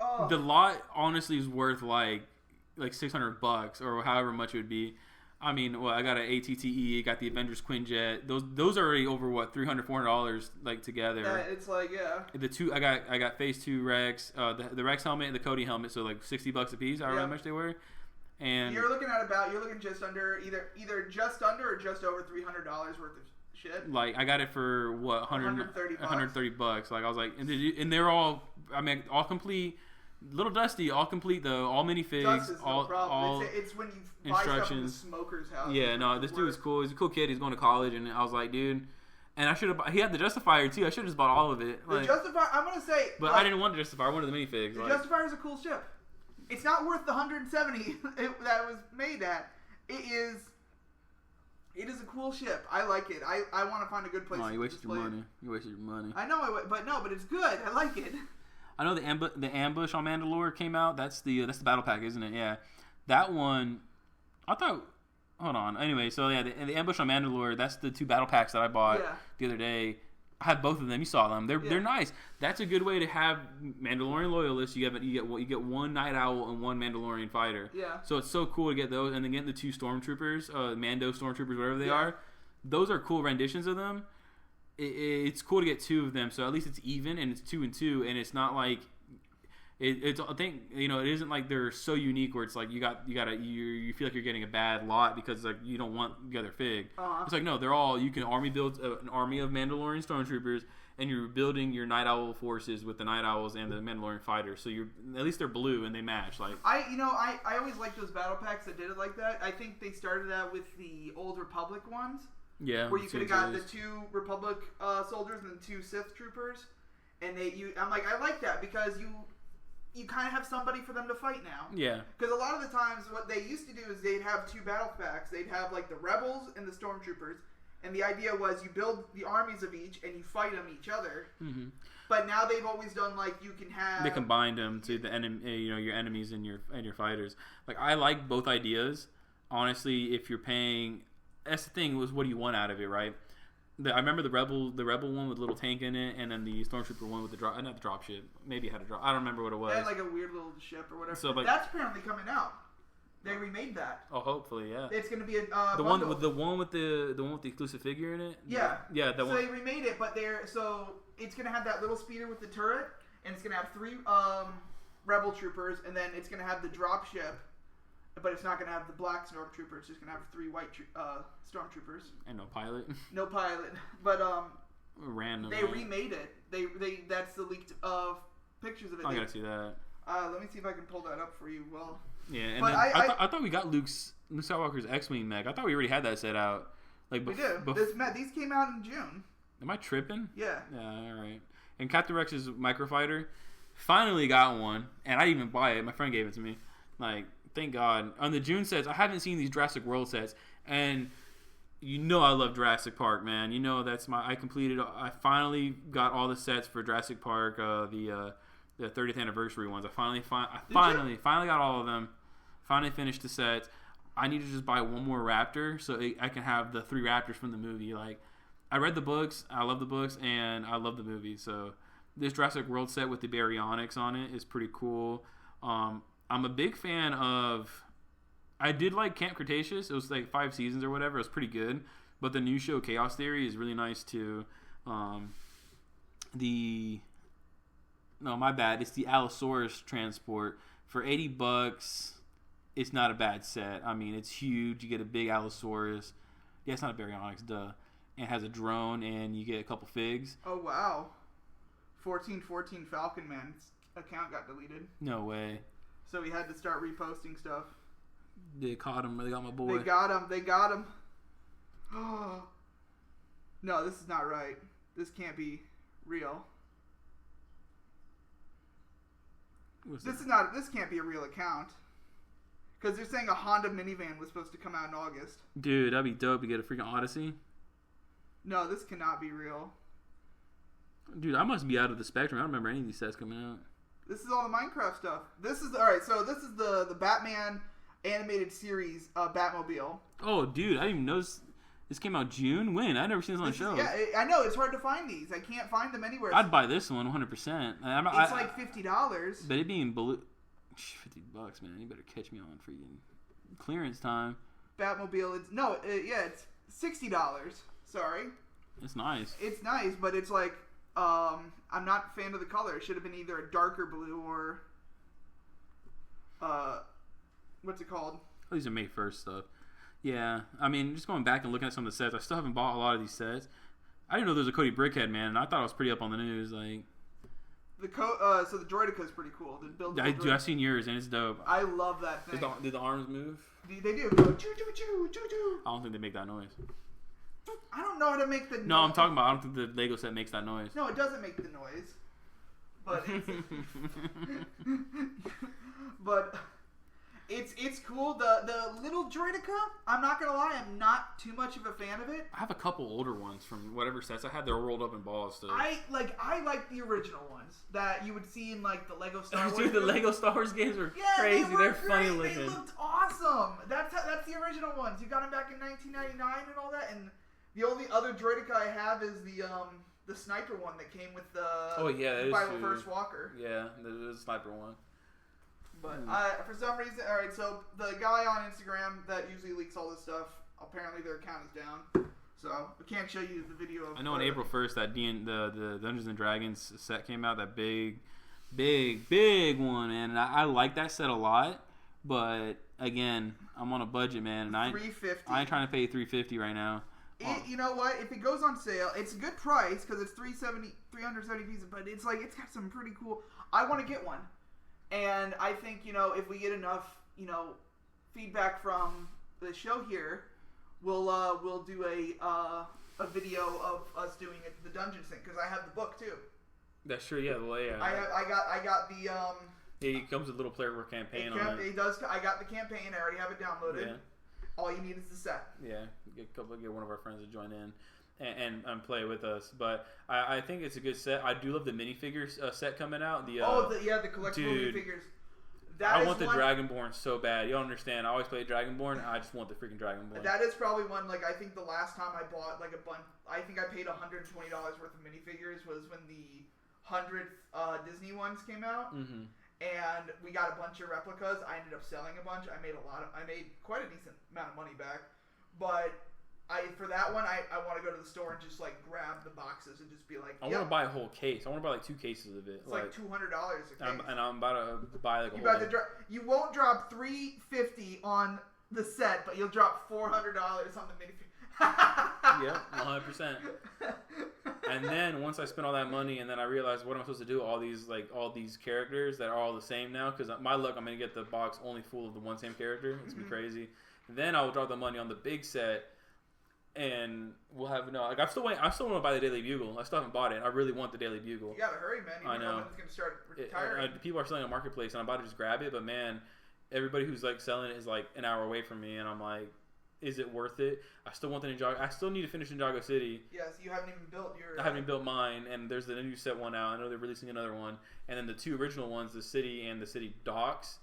Oh, the lot honestly is worth like $600 or however much it would be. I mean, well, I got an ATTE, got the Avengers Quinjet. Those are already over what $300-$400 like together. Yeah, it's like The two I got Phase 2 Rex, the Rex helmet and the Cody helmet, so like $60 a piece. However much they were. And you're looking just under either just under or just over $300 worth of shit. Like I got it for what $130. Like I was like, and they're all, I mean, all complete. Little dusty, all complete though, all minifigs, Dust is all no problem. all it's when you buy stuff from the smoker's house. Yeah, no, this dude was cool. He's a cool kid. He's going to college, and I was like, dude. And I should have. He had the Justifier too. I should have just bought all of it. The Justifier, I'm gonna say, but I didn't want the Justifier. I wanted the minifigs. The Justifier is a cool ship. It's not worth the 170 that it was made at. It is a cool ship. I like it. I want to find a good place. No, you to wasted your display money. You wasted your money. I know, but it's good. I like it. I know the ambush on Mandalore came out. That's the battle pack, isn't it? Yeah, that one. I thought. Hold on. Anyway, so yeah, the ambush on Mandalore. That's the 2 battle packs that I bought the other day. I had both of them. You saw them. They're nice. That's a good way to have Mandalorian loyalists. You get one Night Owl and one Mandalorian fighter. Yeah. So it's so cool to get those, and then getting the 2 stormtroopers, Mando stormtroopers, whatever they are. Those are cool renditions of them. It's cool to get 2 of them, so at least it's even, and it's 2 and 2, and it's not like it's. I think it isn't like they're so unique where it's like you feel like you're getting a bad lot because like you don't want the other fig. It's like no, they're all you can build an army of Mandalorian stormtroopers, and you're building your Night Owl forces with the Night Owls and the Mandalorian fighters. So you're at least they're blue and they match. Like I always liked those battle packs that did it like that. I think they started that with the Old Republic ones. Yeah, where you could have got the 2 Republic soldiers and the 2 Sith troopers, and I'm like, I like that because you kind of have somebody for them to fight now. Yeah. Because a lot of the times, what they used to do is they'd have 2 battle packs. They'd have like the rebels and the stormtroopers, and the idea was you build the armies of each and you fight them each other. Mm-hmm. But now they've always done like you can have they combined them to the enemy, your enemies and your fighters. Like I like both ideas. Honestly, if you're paying. That's the thing was what do you want out of it, right? I remember the rebel one with a little tank in it, and then the stormtrooper one with not the drop ship. Maybe it had a drop. I don't remember what it was. It had like a weird little ship or whatever. So, that's apparently coming out. They remade that. Oh, hopefully, yeah. It's going to be a the one with the exclusive figure in it. Yeah, yeah. So they remade it, but it's going to have that little speeder with the turret, and it's going to have 3 rebel troopers, and then it's going to have the drop ship. But it's not going to have the black stormtrooper. It's just going to have 3 white stormtroopers. And no pilot. No pilot. But random. They remade it. They that's the leaked pictures of it. I gotta see that. Let me see if I can pull that up for you. Well. Yeah, and then I thought we got Luke Skywalker's X-wing mech. I thought we already had that set out. Like we do. These came out in June. Am I tripping? Yeah. Yeah. All right. And Captain Rex's microfighter finally got one, and I didn't even buy it. My friend gave it to me. Like. Thank God. On the June sets, I haven't seen these Jurassic World sets, and I love Jurassic Park, man. That's I finally got all the sets for Jurassic Park, the 30th anniversary ones. I finally got all of them. Finally finished the sets. I need to just buy one more Raptor so I can have the 3 Raptors from the movie. Like, I read the books, I love the books, and I love the movie. So this Jurassic World set with the baryonyx on it is pretty cool. I'm a big fan of. I did like Camp Cretaceous. It was like 5 seasons or whatever. It was pretty good. But the new show Chaos Theory is really nice too. No, my bad. It's the Allosaurus transport for $80. It's not a bad set. I mean, it's huge. You get a big Allosaurus. Yeah, it's not a baryonyx, duh. And it has a drone, and you get a couple figs. Oh wow! 1414 Falcon Man's account got deleted. No way. So he had to start reposting stuff. They caught him. They got my boy. They got him. Oh. No, this is not right. This can't be real. This can't be a real account. Because they're saying a Honda minivan was supposed to come out in August. Dude, that'd be dope. You get a freaking Odyssey. No, this cannot be real. Dude, I must be out of the spectrum. I don't remember any of these sets coming out. This is all the Minecraft stuff. Alright, so this is the Batman animated series Batmobile. Oh, dude, I didn't even notice this came out June. When? I've never seen this on the show. Yeah, I know. It's hard to find these. I can't find them anywhere. I'd buy this one 100%. It's like $50. But it being blue, $50, man. You better catch me on freaking clearance time. Batmobile. It's $60. Sorry. It's nice. It's nice, but it's like I'm not a fan of the color. It should have been either a darker blue or what's it called? Oh, these are May 1st stuff. Yeah, I mean, just going back and looking at some of the sets, I still haven't bought a lot of these sets. I didn't know there was a Cody Brickhead, man, and I thought it was pretty up on the news. Like, so the Droideka is pretty cool. The build. Dude, I've seen yours, and it's dope. I love that thing. Did the arms move? They do. Go choo choo choo choo choo. I don't think they make that noise. I don't know how to make the noise. No, I'm talking about, I don't think the Lego set makes that noise. No, it doesn't make the noise. But it's cool. The little Droideka, I'm not gonna lie, I'm not too much of a fan of it. I have a couple older ones from whatever sets I had. They're rolled up in balls still. I like the original ones that you would see in like the Lego Star Wars. Dude, the Lego Star Wars games were crazy. They're funny looking. They looked awesome. That's the original ones. You got them back in 1999 and all that. And the only other Droideka I have is the sniper one that came with the Bible First Walker. Yeah, the sniper one. But for some reason, all right. So the guy on Instagram that usually leaks all this stuff, apparently their account is down. So I can't show you the video. I know on April 1st that the Dungeons and Dragons set came out. That big one, man. And I like that set a lot. But again, I'm on a budget, man, and I ain't trying to pay $350 right now. You know what? If it goes on sale, it's a good price because it's $370 pieces. But it's like it's got some pretty cool. I want to get one. And I think, if we get enough, feedback from the show here, we'll do a video of us doing the Dungeons thing because I have the book too. That's true. Yeah, the layout. I got the. It comes with a little player work campaign on it. It does. I got the campaign. I already have it downloaded. Yeah. All you need is the set. Yeah, get one of our friends to join in. And play with us, but I think it's a good set. I do love the minifigures set coming out. The collectible minifigures. I want the Dragonborn so bad. You don't understand. I always play Dragonborn. I just want the freaking Dragonborn. That is probably one. Like I think the last time I bought like a bunch, I think I paid $120 worth of minifigures was when the 100th Disney ones came out, and we got a bunch of replicas. I ended up selling a bunch. I made quite a decent amount of money back, but. For that one, I want to go to the store and just like grab the boxes and just be like. I want to buy a whole case. I want to buy like 2 cases of it. It's like $200 a case. And I'm about to buy like a whole. You won't drop $350 on the set, but you'll drop $400 on the minifigure. Yep, 100%. And then once I spend all that money, and then I realize what am I supposed to do? All these characters that are all the same now. Because my luck, I'm gonna get the box only full of the one same character. It's gonna be crazy. Then I will drop the money on the big set. And we'll have I still want to buy the Daily Bugle. I still haven't bought it. I really want the Daily Bugle. You gotta hurry, man. I know. When it's gonna start retiring. People are selling on Marketplace, and I'm about to just grab it. But man, everybody who's like selling it is like an hour away from me, and I'm like, is it worth it? I still want the Ninjago. I still need to finish Ninjago City. Yes, you haven't even built your. I haven't even built mine, and there's the new set one out. I know they're releasing another one, and then the 2 original ones, the City and the City Docks.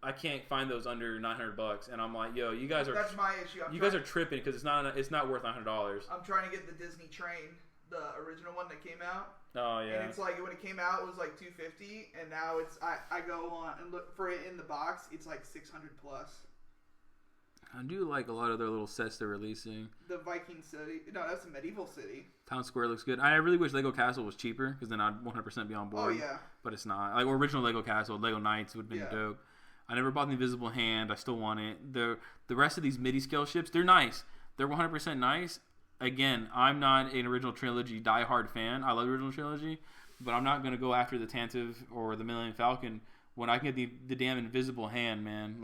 I can't find those under $900, and I'm like, yo, you guys are. That's my issue. You guys are tripping because it's not worth $900. I'm trying to get the Disney Train, the original one that came out. Oh yeah. And it's like when it came out, it was like $250, and now it's I go on and look for it in the box. It's like $600 plus. I do like a lot of their little sets they're releasing. The Viking City. No, that's a medieval city. Town Square looks good. I really wish Lego Castle was cheaper because then I'd 100% be on board. Oh yeah. But it's not. Like original Lego Castle, Lego Knights would have been dope. I never bought the Invisible Hand. I still want it. The rest of these midi-scale ships, they're nice. They're 100% nice. Again, I'm not an original trilogy diehard fan. I love the original trilogy, but I'm not going to go after the Tantive or the Millennium Falcon when I can get the damn Invisible Hand, man.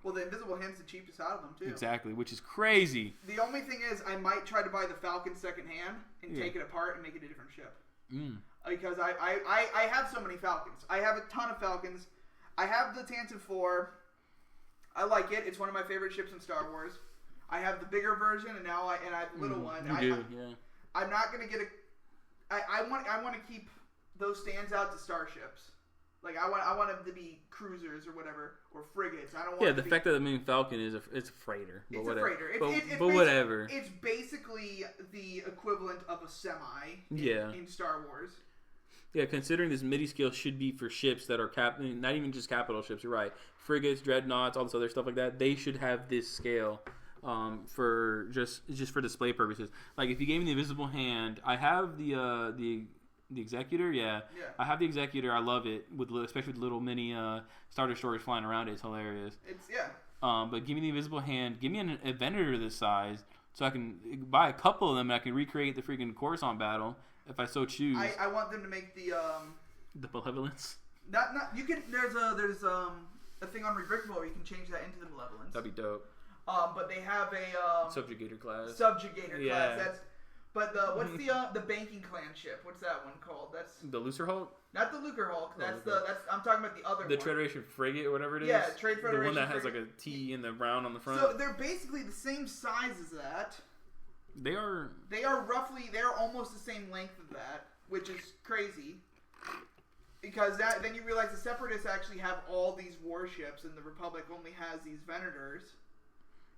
Well, the Invisible Hand's the cheapest out of them, too. Exactly, which is crazy. The only thing is I might try to buy the Falcon secondhand and take it apart and make it a different ship. Because I have so many Falcons. I have a ton of Falcons. I have the Tantive 4. I like it. It's one of my favorite ships in Star Wars. I have the bigger version, and now I have the little one. I'm not gonna get I want to keep those stands out to starships. Like I want them to be cruisers or whatever, or frigates. I don't want. Yeah, the fact that the Millennium Falcon is it's a freighter. It's a freighter. But whatever. It's basically the equivalent of a semi. In Star Wars. Yeah, considering this MIDI scale should be for ships that are not even just capital ships. You're right, frigates, dreadnoughts, all this other stuff like that. They should have this scale for just for display purposes. Like if you gave me the invisible hand, I have the executor. Yeah, I have the executor. I love it especially with little mini Star Destroyers flying around it. It's hilarious. But give me the invisible hand. Give me a Venator this size, so I can buy a couple of them and I can recreate the freaking Coruscant battle. If I so choose, I want them to make the Malevolence. Not you can. There's a thing on Regrickable where you can change that into the Malevolence. That'd be dope. But they have a Subjugator class. Class. That's what's the banking clan ship? What's that one called? That's the Lucer Hulk. Not the Lucre Hulk. That's I'm talking about the other one. The Trade Federation frigate or whatever it is. Yeah, Trade Federation. The one that has like a T in the brown on the front. So they're basically the same size as that. They are almost the same length of that, which is crazy. Because then you realize the Separatists actually have all these warships, and the Republic only has these Venators.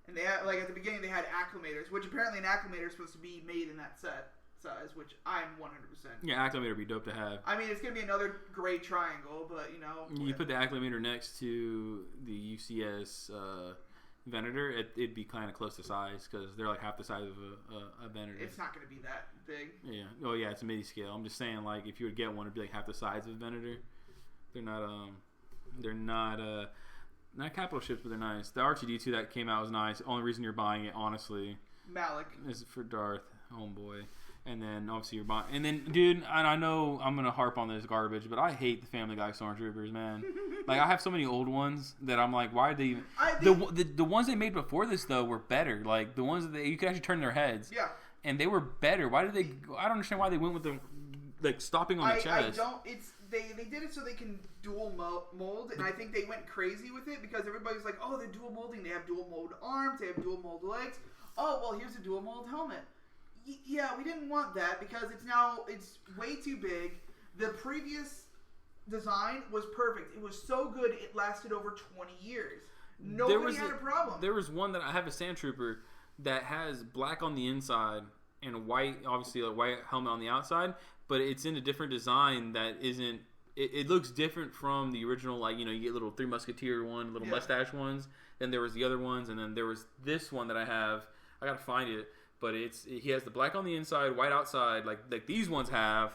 And they had, like at the beginning, they had acclimators, which apparently an acclimator is supposed to be made in that set size, which I'm 100%. Yeah, acclimator would be dope to have. I mean, it's gonna be another gray triangle, but you know. You put the acclimator next to the UCS Venator, it'd be kind of close to size because they're like half the size of a Venator. It's not going to be that big. Yeah. Oh yeah, it's a MIDI scale. I'm just saying, like, if you would get one, it'd be like half the size of a Venator. They're not capital ships, but they're nice. The R2D2 that came out was nice. Only reason you're buying it, honestly, Malik, is for Darth, homeboy. And then obviously you're buying. And then, dude, and I know I'm gonna harp on this garbage, but I hate the Family Guy Stormtroopers, man. Like I have so many old ones that I'm like, why are they? The ones they made before this though were better. Like the ones that you could actually turn their heads. Yeah. And they were better. Why did they? I don't understand why they went with the like stopping on the chest. I don't. It's they did it so they can dual mold, and I think they went crazy with it because everybody's like, oh, they're dual molding. They have dual mold arms. They have dual mold legs. Oh, well, here's a dual mold helmet. Yeah, we didn't want that because it's way too big. The previous design was perfect. It was so good it lasted over 20 years. Nobody had a problem. There was one that I have a Sand Trooper that has black on the inside and white, obviously a white helmet on the outside, but it's in a different design that isn't. It looks different from the original. Like you get little Three Musketeer one, little mustache ones. Then there was the other ones, and then there was this one that I have. I gotta find it. But he has the black on the inside, white outside, like these ones have,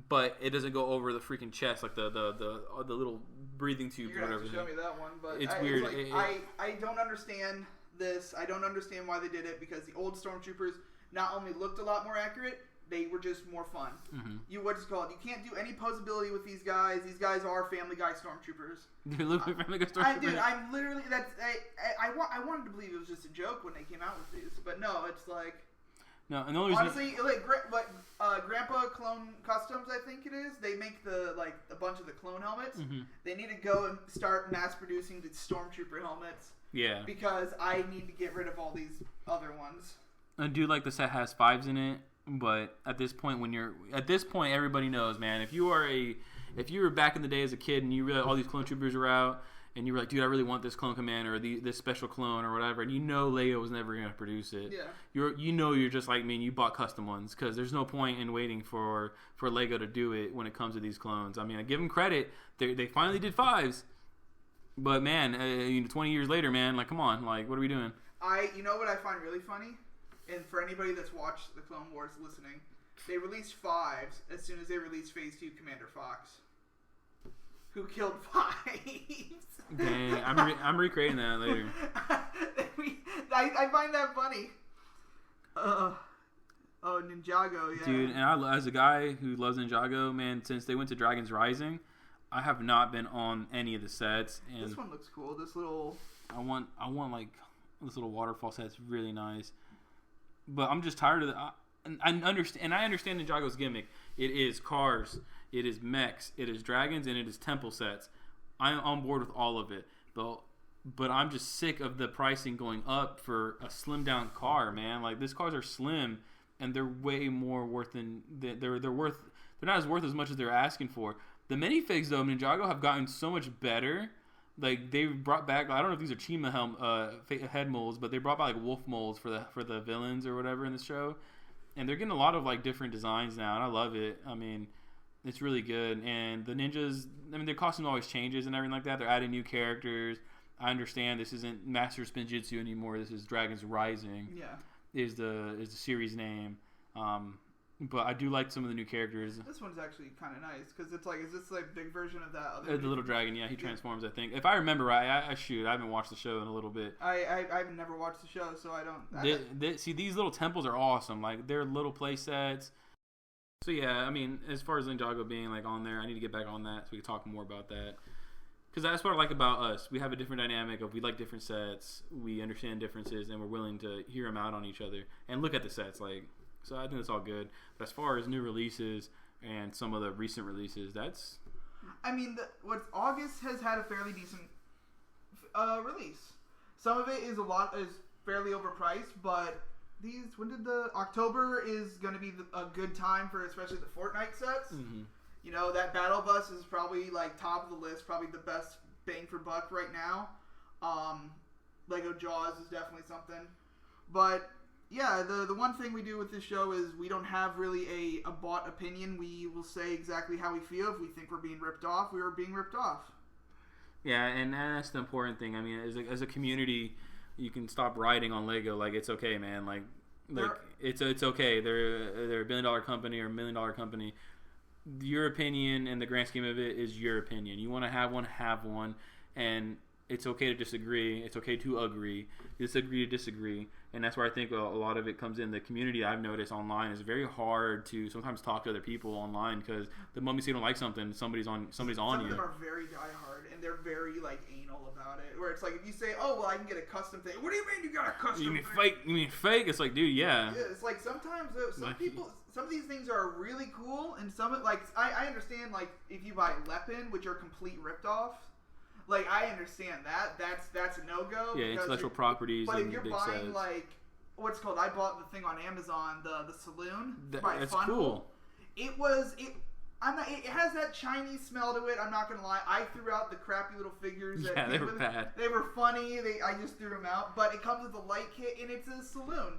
but it doesn't go over the freaking chest, like the little breathing tube. You're gonna have to show me that one, but it's weird. I don't understand this. I don't understand why they did it because the old Stormtroopers not only looked a lot more accurate, they were just more fun. You can't do any posability with these guys. These guys are Family Guy Stormtroopers. They look like Family Guy Stormtroopers. I'm literally I wanted to believe it was just a joke when they came out with these, but no, it's like no. And the only reason honestly, Grandpa Clone Customs, I think it is. They make a bunch of the clone helmets. They need to go and start mass producing the Stormtrooper helmets. Yeah. Because I need to get rid of all these other ones. I do like the set has 5s in it. But at this point, everybody knows, man. If you were back in the day as a kid and you realized all these clone troopers were out, and you were like, dude, I really want this clone commander or this special clone or whatever, and you know Lego was never going to produce it. Yeah. You're just like me, and you bought custom ones because there's no point in waiting for Lego to do it when it comes to these clones. I mean, I give them credit; they finally did 5s, but man, 20 years later, man, like, come on, like, what are we doing? You know what I find really funny? And for anybody that's watched the Clone Wars listening, they released 5s as soon as they released Phase 2 Commander Fox, who killed 5s. Dang, I'm recreating that later. I find that funny. Ninjago, yeah. Dude, and as a guy who loves Ninjago, man, since they went to Dragon's Rising, I have not been on any of the sets. And this one looks cool. This little... I want like this little waterfall set's really nice. But I'm just tired of the. I understand Ninjago's gimmick. It is cars, it is mechs, it is dragons, and it is temple sets. I'm on board with all of it. But I'm just sick of the pricing going up for a slimmed down car, man. Like these cars are slim, and they're way more worth than they're worth. They're not as worth as much as they're asking for. The minifigs though, Ninjago have gotten so much better. Like they've brought back, I don't know if these are Chima head molds, but they brought back like wolf molds for the villains or whatever in the show, and they're getting a lot of like different designs now, and I love it. I mean, It's really good. And the ninjas, I mean, their costume always changes and everything like that. They're adding new characters. I understand this isn't Master Spinjitzu anymore. This is Dragons Rising. Yeah. Is the series name. But I do like some of the new characters. This one's actually kind of nice because it's like, is this like big version of that other? The little dragon, yeah, he transforms. I think, if I remember right, I haven't watched the show in a little bit. I've never watched the show, so I don't. See, these little temples are awesome. Like they're little play sets. So yeah, I mean, as far as Ninjago being like on there, I need to get back on that so we can talk more about that. Because that's what I like about us. We have a different dynamic of we like different sets, we understand differences, and we're willing to hear them out on each other and look at the sets. Like, so I think that's all good. But as far as new releases and some of the recent releases, that's. I mean, August has had a fairly decent release. Some of it is fairly overpriced, but October is going to be a good time for especially the Fortnite sets. Mm-hmm. You know, that Battle Bus is probably like top of the list, probably the best bang for buck right now. Lego Jaws is definitely something. But yeah, the one thing we do with this show is we don't have really a bought opinion. We will say exactly how we feel. If we think we're being ripped off, we are being ripped off. Yeah, and that's the important thing. I mean, as a community, you can stop riding on Lego. Like, it's okay, man. Like it's okay. They're a $1 billion company or $1 million company. Your opinion in the grand scheme of it is your opinion. You want to have one, and it's okay to disagree. It's okay to agree. Disagree to disagree. And that's where I think a lot of it comes in. The community I've noticed online is very hard to sometimes talk to other people online because the moment you don't like something, somebody's on you. Some of them are very diehard and they're very like anal about it. Where it's like if you say, "Oh, well, I can get a custom thing." What do you mean you got a custom? You mean thing? fake? You mean fake? It's like, dude, yeah. Yeah, it's like sometimes some of these things are really cool, and some like I understand like if you buy Lepin, which are complete ripoffs. Like, I understand that. That's a no-go. Yeah, intellectual properties. But and if you're big buying, sets. like, what's called, I bought the thing on Amazon, the Saloon. That's cool. It has that Chinese smell to it, I'm not going to lie. I threw out the crappy little figures. Yeah, they were bad. They were funny. I just threw them out. But it comes with a light kit, and it's a Saloon.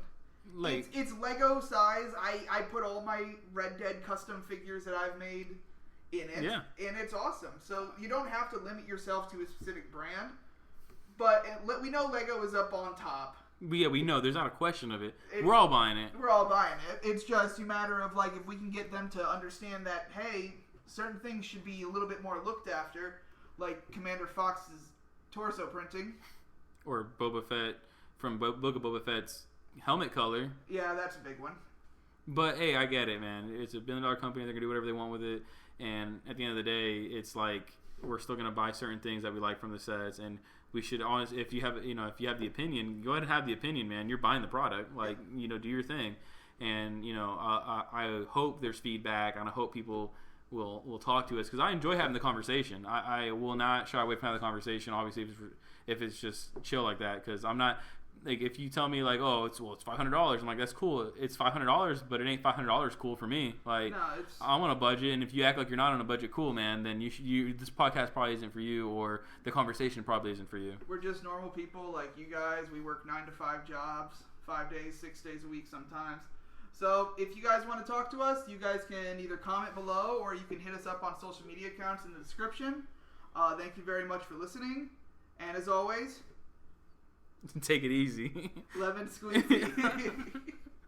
Like, it's Lego size. I put all my Red Dead custom figures that I've made in it, and it's awesome. So you don't have to limit yourself to a specific brand, but we know Lego is up on top. Yeah, we know. There's not a question of it. We're all buying it. We're all buying it. It's just a matter of like if we can get them to understand that, hey, certain things should be a little bit more looked after, like Commander Fox's torso printing, or Boba Fett from Book of Boba Fett's helmet color. Yeah, that's a big one. But hey, I get it, man. It's a $1 billion company. They're gonna do whatever they want with it. And at the end of the day, it's like we're still gonna buy certain things that we like from the sets, and we should honestly, if you have the opinion, go ahead and have the opinion, man. You're buying the product, like do your thing, and I hope there's feedback, and I hope people will talk to us because I enjoy having the conversation. I will not shy away from having the conversation. Obviously, if it's just chill like that, because I'm not. Like if you tell me like, oh, it's $500, I'm like, that's cool. It's $500, but it ain't $500 cool for me. Like, no, I'm on a budget, and if you act like you're not on a budget, cool, man, then this podcast probably isn't for you, or the conversation probably isn't for you. We're just normal people like you guys. We work 9 to 5 jobs, 5 days, 6 days a week sometimes. So if you guys want to talk to us, you guys can either comment below or you can hit us up on social media accounts in the description. Thank you very much for listening, and as always. Take it easy. Lemon squeezy.